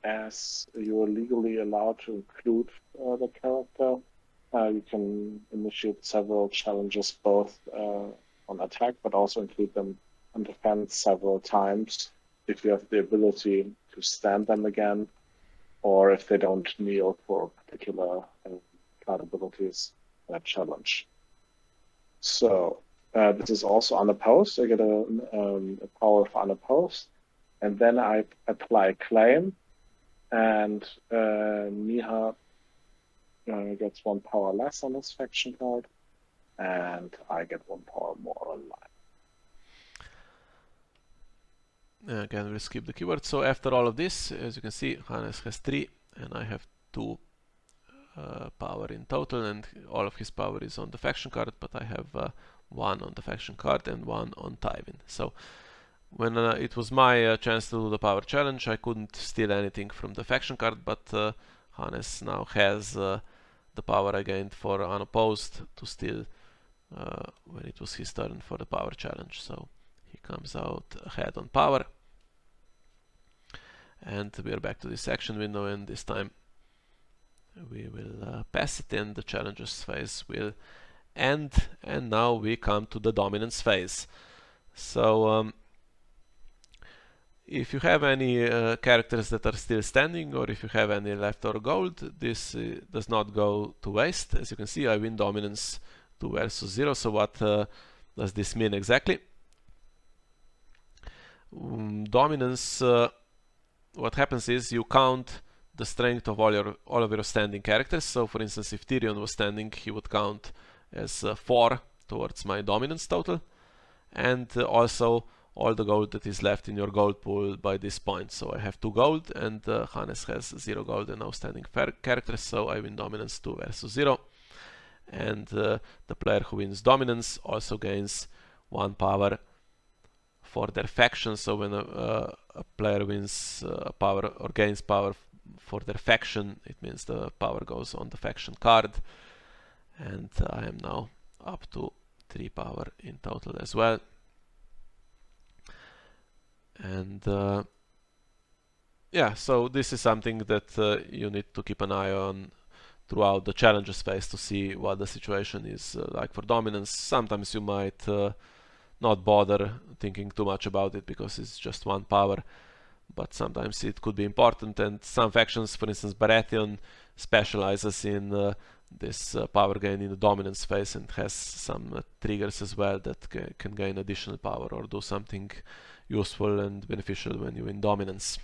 as you're legally allowed to include the character. You can initiate several challenges, both on attack, but also include them on defense several times if you have the ability to stand them again, or if they don't kneel for particular card abilities challenge. So this is also unopposed. I get a power of unopposed, and then I apply claim, and Miha gets one power less on his faction card, and I get one power more online. Again, we'll skip the keyword. So after all of this, as you can see, Hannes has 3 and I have 2 power in total, and all of his power is on the faction card, but I have 1 on the faction card and 1 on Tywin. So when it was my chance to do the power challenge, I couldn't steal anything from the faction card, but Hannes now has the power I gained for unopposed to steal when it was his turn for the power challenge. So he comes out ahead on power. And we are back to this action window, and this time we will pass it, and the challenges phase will end. And now we come to the dominance phase. So if you have any characters that are still standing, or if you have any leftover gold, this does not go to waste. As you can see, I win dominance 2 versus 0. So what does this mean exactly? Dominance, what happens is you count the strength of all of your standing characters. So for instance, if Tyrion was standing, he would count as 4 towards my dominance total, and also all the gold that is left in your gold pool by this point. So I have 2 gold, and Hannes has 0 gold and no standing characters, so I win dominance 2 versus 0. And the player who wins dominance also gains 1 power for their faction. So when a player wins power or gains power for their faction, it means the power goes on the faction card. And I am now up to 3 power in total as well. And yeah, so this is something that you need to keep an eye on throughout the challenges phase to see what the situation is like for dominance. Sometimes you might not bother thinking too much about it because it's just 1 power, but sometimes it could be important, and some factions, for instance Baratheon, specializes in this power gain in the dominance phase and has some triggers as well that can gain additional power or do something useful and beneficial when you win dominance.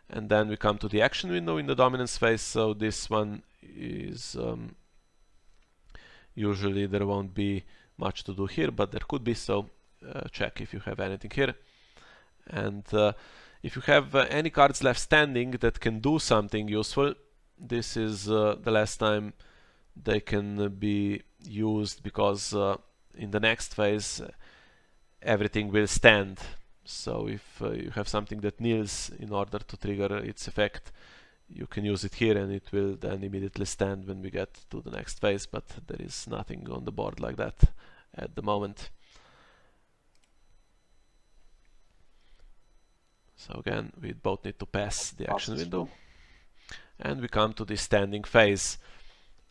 And then we come to the action window in the dominance phase. So this one is usually there won't be much to do here, but there could be, so check if you have anything here. And if you have any cards left standing that can do something useful, this is the last time they can be used, because in the next phase everything will stand. So if you have something that kneels in order to trigger its effect, you can use it here and it will then immediately stand when we get to the next phase, but there is nothing on the board like that at the moment. So again, we both need to pass the action window, and we come to the standing phase,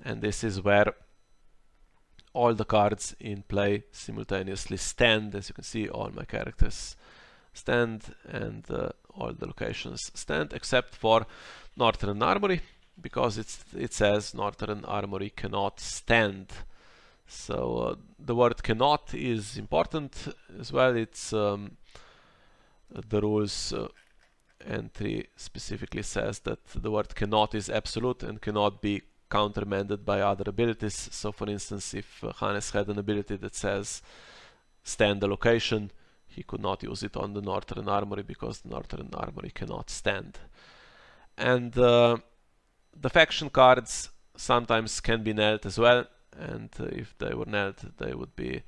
and this is where all the cards in play simultaneously stand. As you can see, all my characters stand, and all the locations stand except for Northern Armory, because it says Northern Armory cannot stand. So the word cannot is important as well. It's the rules entry specifically says that the word cannot is absolute and cannot be countermanded by other abilities. So for instance, if Hannes had an ability that says stand the location, he could not use it on the Northern Armory because the Northern Armory cannot stand. And the faction cards sometimes can be knelt as well, and if they were knelt, they would be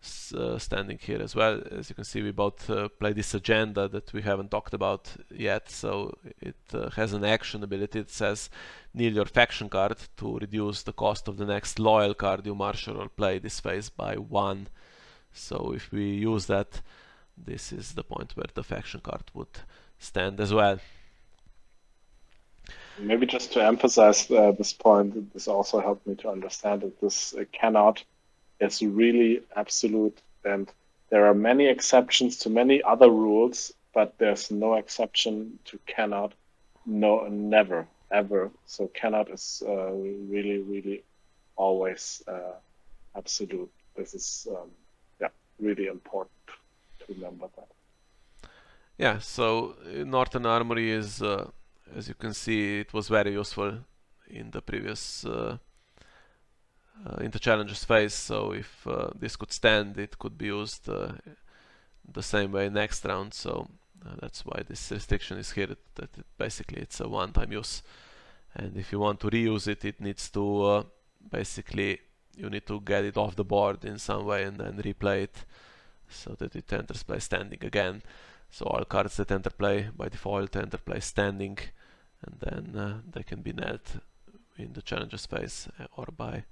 standing here as well. As you can see, we both play this agenda that we haven't talked about yet, so it has an action ability that says kneel your faction card to reduce the cost of the next loyal card you marshal or play this phase by 1. So if we use that, this is the point where the faction card would stand as well. Maybe just to emphasize this point, this also helped me to understand that this cannot is really absolute, and there are many exceptions to many other rules, but there's no exception to cannot. No, never, ever. So cannot is really, really always absolute. This is really important to remember that. Yeah, so Northern Armory is, as you can see, it was very useful in the previous in the challenges phase. So if this could stand, it could be used the same way next round. So that's why this restriction is here. That basically it's a one-time use, and if you want to reuse it, it needs to basically you need to get it off the board in some way and then replay it so that it enters play standing again. So all cards that enter play by default enter play standing, and then they can be knelt in the challenges phase or by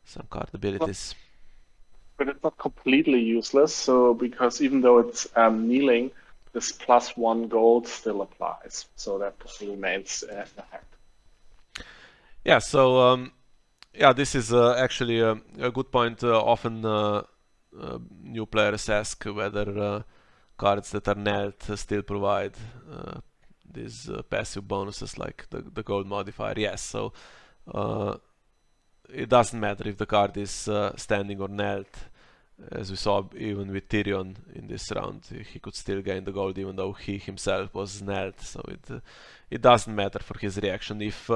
some card abilities. But it's not completely useless, so because even though it's kneeling, this +1 gold still applies, so that remains in effect. Yeah, so yeah, this is actually a good point. Often new players ask whether cards that are knelt still provide these passive bonuses like the gold modifier. Yes, so it doesn't matter if the card is standing or knelt. As we saw even with Tyrion in this round, he could still gain the gold even though he himself was knelt. So it doesn't matter for his reaction. If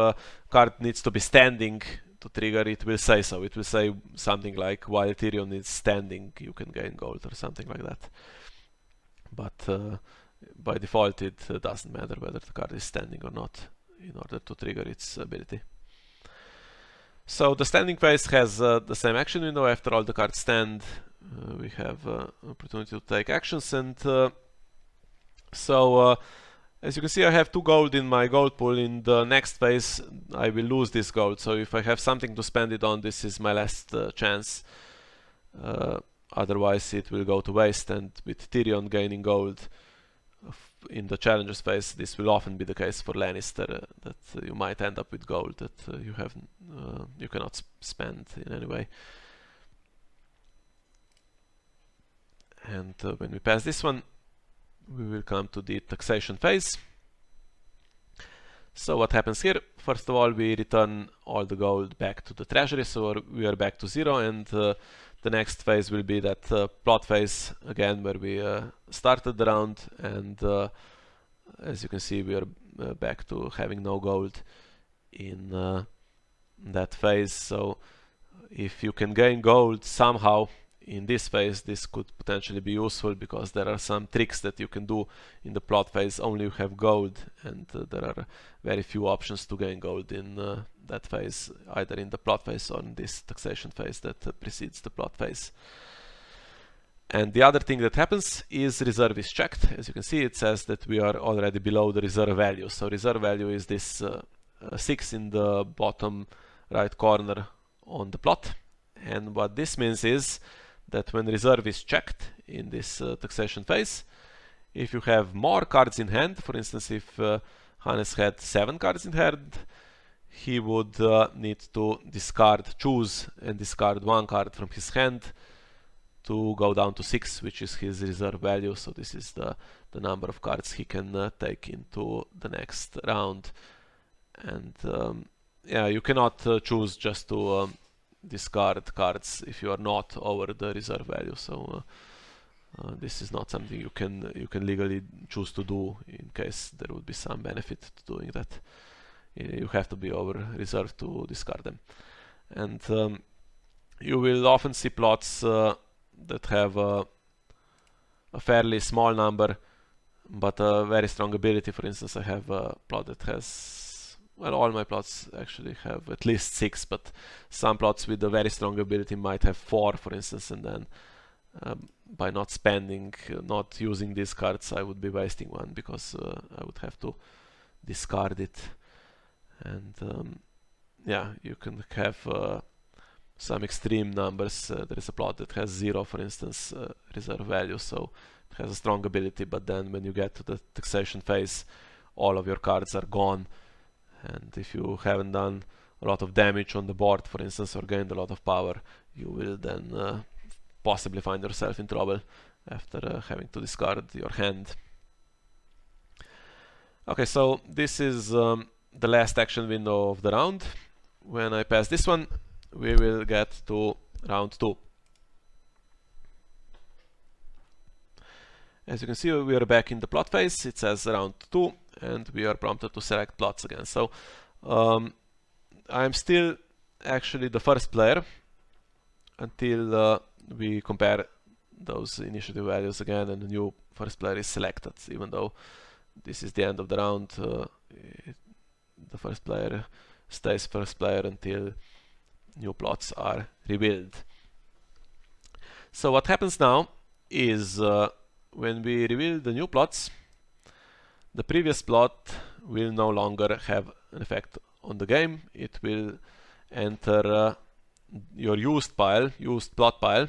card needs to be standing to trigger, it will say so. It will say something like while Tyrion is standing, you can gain gold or something like that. But by default, it doesn't matter whether the card is standing or not in order to trigger its ability. So the standing phase has the same action window. After all the cards stand, we have opportunity to take actions, and so as you can see, I have 2 gold in my gold pool. In the next phase, I will lose this gold. So if I have something to spend it on, this is my last chance. Otherwise, it will go to waste. And with Tyrion gaining gold in the challenges phase, this will often be the case for Lannister, that you might end up with gold that you cannot spend in any way. And when we pass this one, we will come to the taxation phase. So what happens here? First of all, we return all the gold back to the treasury, so we are back to 0, and the next phase will be that plot phase again, where we started the round, and as you can see, we are back to having no gold in that phase. So if you can gain gold somehow in this phase, this could potentially be useful, because there are some tricks that you can do in the plot phase only you have gold, and there are very few options to gain gold in that phase, either in the plot phase or in this taxation phase that precedes the plot phase. And the other thing that happens is reserve is checked. As you can see, it says that we are already below the reserve value. So reserve value is this 6 in the bottom right corner on the plot. And what this means is that when reserve is checked in this taxation phase, if you have more cards in hand, for instance, if Hannes had 7 cards in hand, he would need to choose and discard 1 card from his hand to go down to 6, which is his reserve value. So this is the number of cards he can take into the next round. And yeah, you cannot choose just to discard cards if you are not over the reserve value. So This is not something you can legally choose to do in case there would be some benefit to doing that. You have to be over reserved to discard them. And you will often see plots that have a fairly small number but a very strong ability. For instance, I have a plot that has, well, all my plots actually have at least 6, but some plots with a very strong ability might have 4, for instance, and then by not spending, not using these cards, I would be wasting one because I would have to discard it. And yeah, you can have some extreme numbers. There is a plot that has 0, for instance, reserve value, so it has a strong ability, but then when you get to the taxation phase, all of your cards are gone, and if you haven't done a lot of damage on the board, for instance, or gained a lot of power, you will then possibly find yourself in trouble after having to discard your hand. Okay, so this is the last action window of the round. When I pass this one, we will get to round 2. As you can see, we are back in the plot phase. It says round 2, and we are prompted to select plots again. So I'm still actually the first player until we compare those initiative values again and the new first player is selected. Even though this is the end of the round, the first player stays first player until new plots are revealed. So what happens now is when we reveal the new plots, the previous plot will no longer have an effect on the game. It will enter your used plot pile.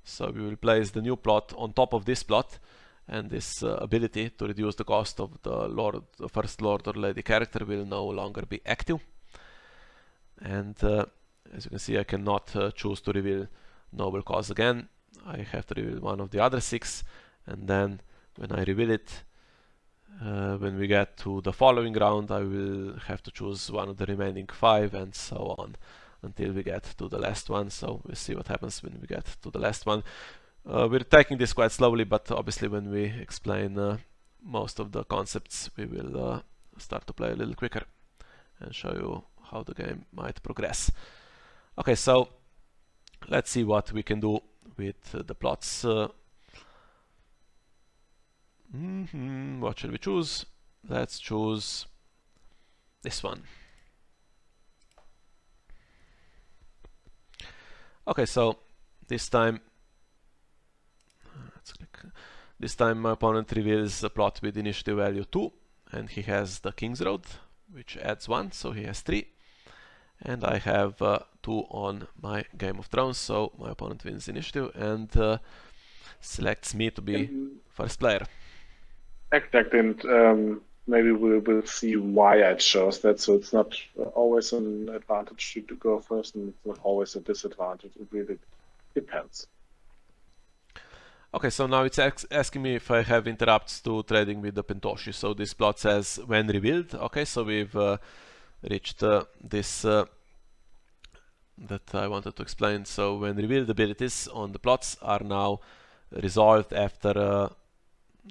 So we will place the new plot on top of this plot, and this ability to reduce the cost of the first lord or lady character will no longer be active. And as you can see, I cannot choose to reveal noble cause again. I have to reveal one of the other 6, and then when I reveal it, when we get to the following round, I will have to choose one of the remaining 5, and so on until we get to the last one. So we'll see what happens when we get to the last one. We're taking this quite slowly, but obviously when we explain most of the concepts, we will start to play a little quicker and show you how the game might progress. Okay, so let's see what we can do with the plots. What shall we choose? Let's choose this one. Okay, so this time my opponent reveals a plot with initiative value 2, and he has the King's Road, which adds 1, so he has 3. And I have 2 on my Game of Thrones, so my opponent wins initiative and selects me to be first player. Exactly, and maybe we'll see why I chose that. So it's not always an advantage to go first, and it's not always a disadvantage. It really depends. Okay, so now it's asking me if I have interrupts to trading with the Pentoshi. So this plot says when revealed. Okay, so we've reached this that I wanted to explain. So when revealed abilities on the plots are now resolved after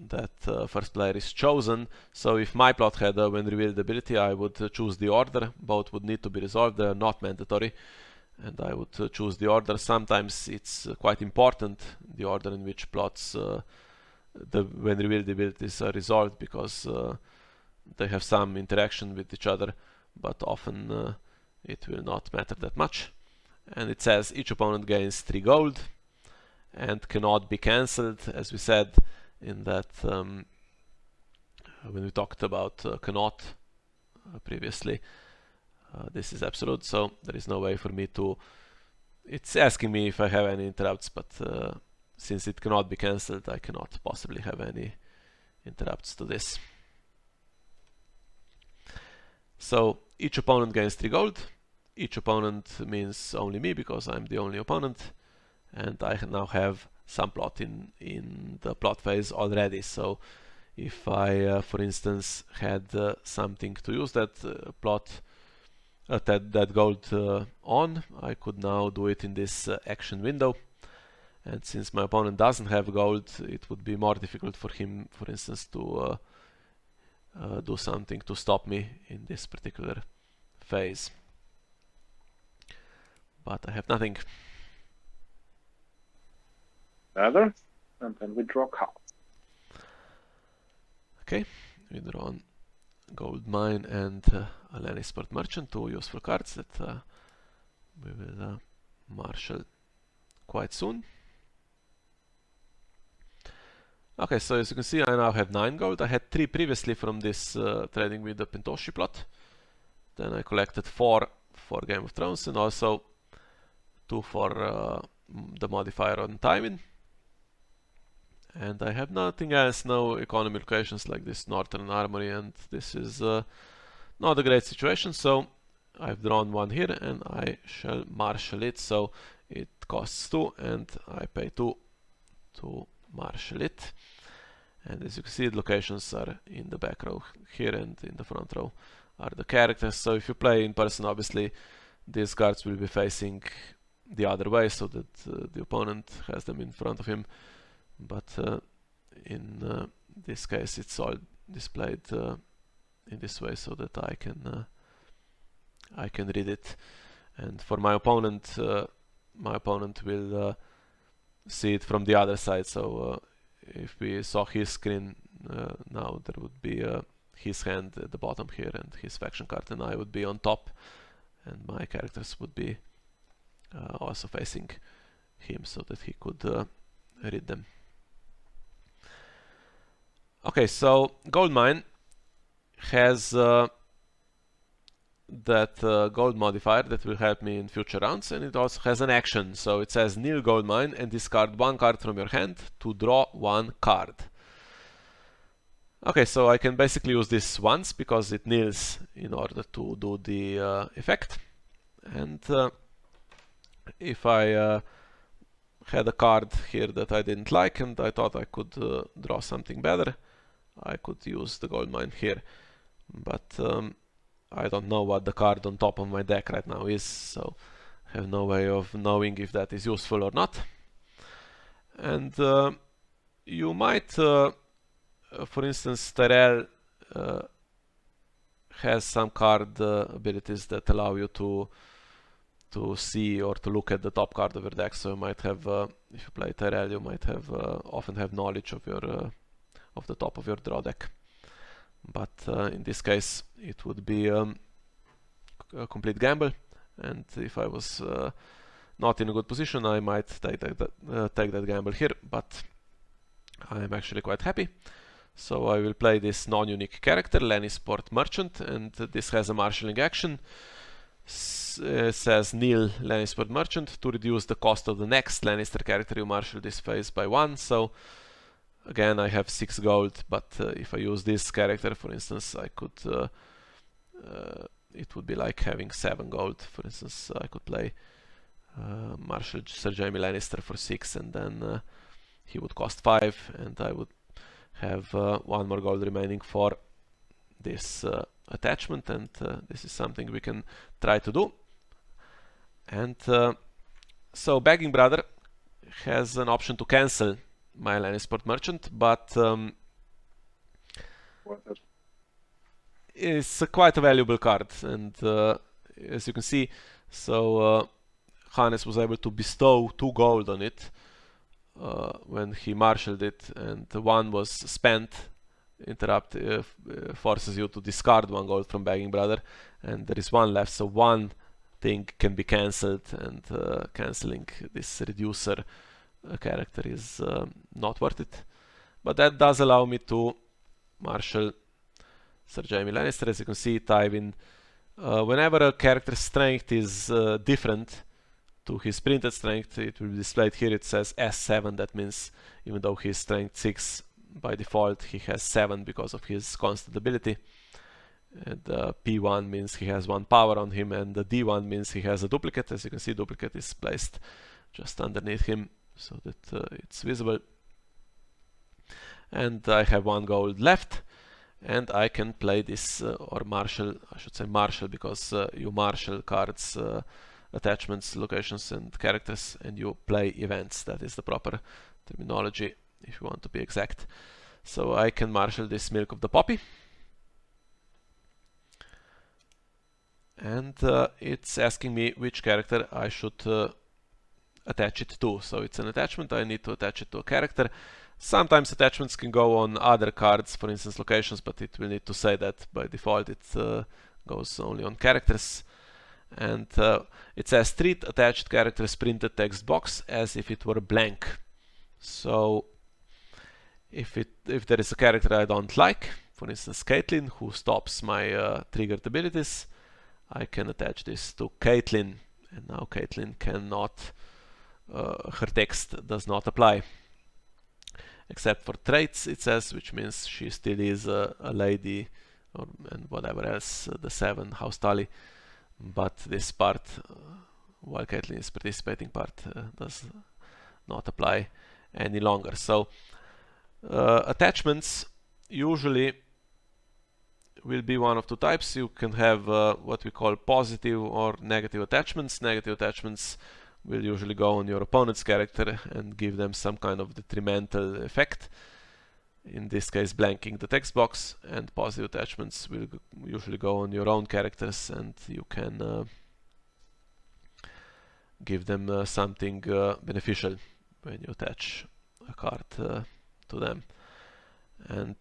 that first player is chosen. So if my plot had a when revealed ability, I would choose the order. Both would need to be resolved. They are not mandatory, and I would choose the order. Sometimes it's quite important, the order in which plots the when revealed abilities are resolved, because they have some interaction with each other, but often it will not matter that much. And it says each opponent gains 3 gold and cannot be cancelled, as we said in that when we talked about cannot previously. This is absolute, so there is no way for me to... It's asking me if I have any interrupts, but since it cannot be cancelled, I cannot possibly have any interrupts to this. So each opponent gains 3 gold. Each opponent means only me, because I'm the only opponent, and I now have some plot in the plot phase already. So if I, for instance, had something to use that plot, that gold on, I could now do it in this action window, And since my opponent doesn't have gold, it would be more difficult for him, for instance, to do something to stop me in this particular phase. But I have nothing. Another, and then we draw cards. Okay, we draw on Gold Mine and a Lannisport Merchant, two useful cards that we will marshal quite soon. Okay, so as you can see, I now have 9 gold. I had 3 previously from this trading with the Pentoshi plot. Then I collected 4 for Game of Thrones and also 2 for the modifier on timing. And I have nothing else, no economy locations like this Northern Armory, and this is not a great situation, so I've drawn one here and I shall marshal it. So it costs 2 and I pay 2 to marshal it. And as you can see, the locations are in the back row here, and in the front row are the characters. So if you play in person, obviously these cards will be facing the other way so that the opponent has them in front of him. But in this case, it's all displayed in this way so that I can read it. And for my opponent will see it from the other side. So if we saw his screen now, there would be his hand at the bottom here and his faction card, and I would be on top, and my characters would be also facing him so that he could read them. Okay, so Gold Mine has that gold modifier that will help me in future rounds, and it also has an action. So it says kneel Gold Mine and discard 1 card from your hand to draw 1 card. Okay, so I can basically use this once because it kneels in order to do the effect. And if I had a card here that I didn't like and I thought I could draw something better, I could use the Gold Mine here. But I don't know what the card on top of my deck right now is, so I have no way of knowing if that is useful or not. And you might, for instance, Tyrell has some card abilities that allow you to see or to look at the top card of your deck. So you might have, if you play Tyrell, you might have often have knowledge of your of the top of your draw deck. But in this case, it would be a complete gamble, and if I was not in a good position, I might take that gamble here, but I am actually quite happy. So I will play this non-unique character, Lannisport Merchant, and this has a marshalling action. Says kneel Lannisport Merchant to reduce the cost of the next Lannister character you marshal this phase by 1. So again, I have 6 gold, but if I use this character, for instance, I could it would be like having 7 gold. For instance, I could play Marshal Sir Jaime Lannister for 6, and then he would cost 5, and I would have 1 more gold remaining for this attachment, and this is something we can try to do. And so Begging Brother has an option to cancel my Lannisport Merchant, but it's quite a valuable card, and as you can see, so Hannes was able to bestow 2 gold on it when he marshaled it, and 1 was spent. Interrupt forces you to discard 1 gold from Begging Brother, and there is 1 left, so 1 thing can be cancelled, and cancelling this reducer character is not worth it. But that does allow me to marshal Sir Jaime Lannister. As you can see, Tywin, whenever a character's strength is different to his printed strength, it will be displayed here. It says S7. That means even though he's strength 6 by default, he has 7 because of his constant ability. And P1 means he has 1 power on him, and the D1 means he has a duplicate. As you can see, duplicate is placed just underneath him so that it's visible. And I have 1 gold left, and I can play this or marshal, I should say marshal, because you marshal cards attachments, locations, and characters, and you play events. That is the proper terminology if you want to be exact. So I can marshal this milk of the poppy, and it's asking me which character I should attach it to. So it's an attachment, I need to attach it to a character. Sometimes attachments can go on other cards, for instance locations, but it will need to say that by default it goes only on characters. And it says treat attached characters printed text box as if it were blank. So if there is a character I don't like, for instance Caitlin, who stops my triggered abilities, I can attach this to Caitlin, and now Caitlin cannot, her text does not apply. Except for traits, it says, which means she still is a lady, and whatever else, the 7 house tally. But this part, while Caitlin is participating part, does not apply any longer. So attachments usually will be one of two types. You can have what we call positive or negative attachments. Negative attachments will usually go on your opponent's character and give them some kind of detrimental effect, in this case blanking the text box, and positive attachments will usually go on your own characters and you can give them something beneficial when you attach a card to them. And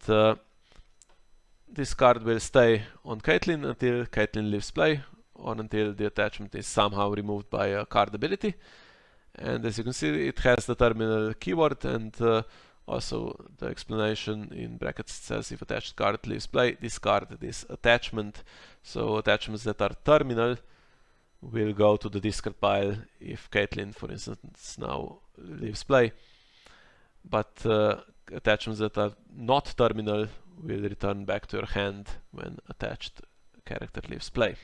this card will stay on Caitlin until Caitlin leaves play, or until the attachment is somehow removed by a card ability. And as you can see, it has the terminal keyword, and also the explanation in brackets says if attached card leaves play, discard this attachment. So attachments that are terminal will go to the discard pile if Caitlin, for instance, now leaves play. But attachments that are not terminal will return back to your hand when attached character leaves play.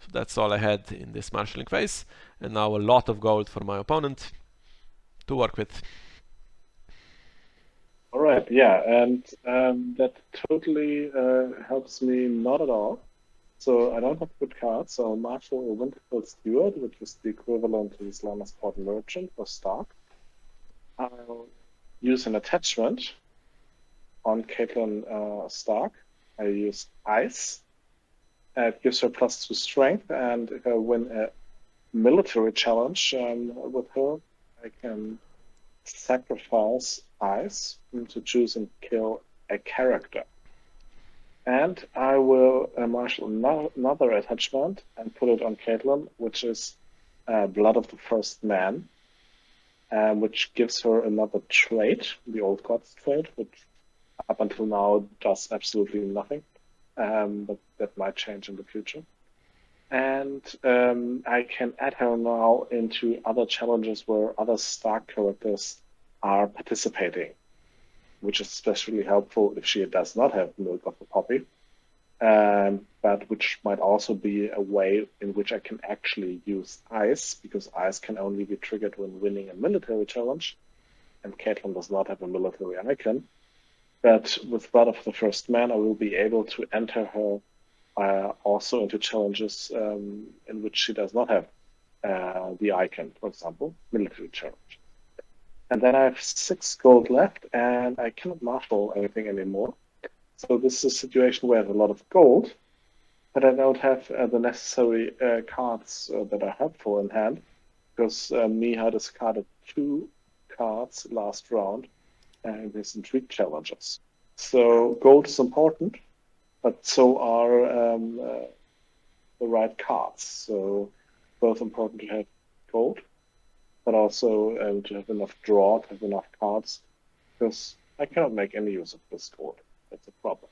So that's all I had in this marshalling phase, and now a lot of gold for my opponent to work with. All right, yeah, and that totally helps me not at all. So I don't have good cards, so I'll marshal a Winterfell Steward, which is the equivalent to the Slammers Merchant or Stark. I'll use an attachment on Caitlin Stark. I use Ice. It gives her +2 strength, and if I win a military challenge with her, I can sacrifice Ice to choose and kill a character. And I will marshal another attachment and put it on Caitlin, which is Blood of the First Man, which gives her another trait, the Old Gods trait, which up until now does absolutely nothing, but that might change in the future. And I can add her now into other challenges where other Stark characters are participating, which is especially helpful if she does not have Milk of the Poppy, but which might also be a way in which I can actually use Ice, because Ice can only be triggered when winning a military challenge, and Caitlin does not have a military icon. But with Blood of the First Man, I will be able to enter her also into challenges in which she does not have the icon, for example, military challenge. And then I have 6 gold left, and I cannot marshal anything anymore. So this is a situation where I have a lot of gold, but I don't have the necessary cards that are helpful in hand, because Miha discarded 2 cards last round and his Intrigue challenges. So gold is important, but so are the right cards. So both important to have gold, but also to have enough draw, to have enough cards, because I cannot make any use of this gold. That's a problem.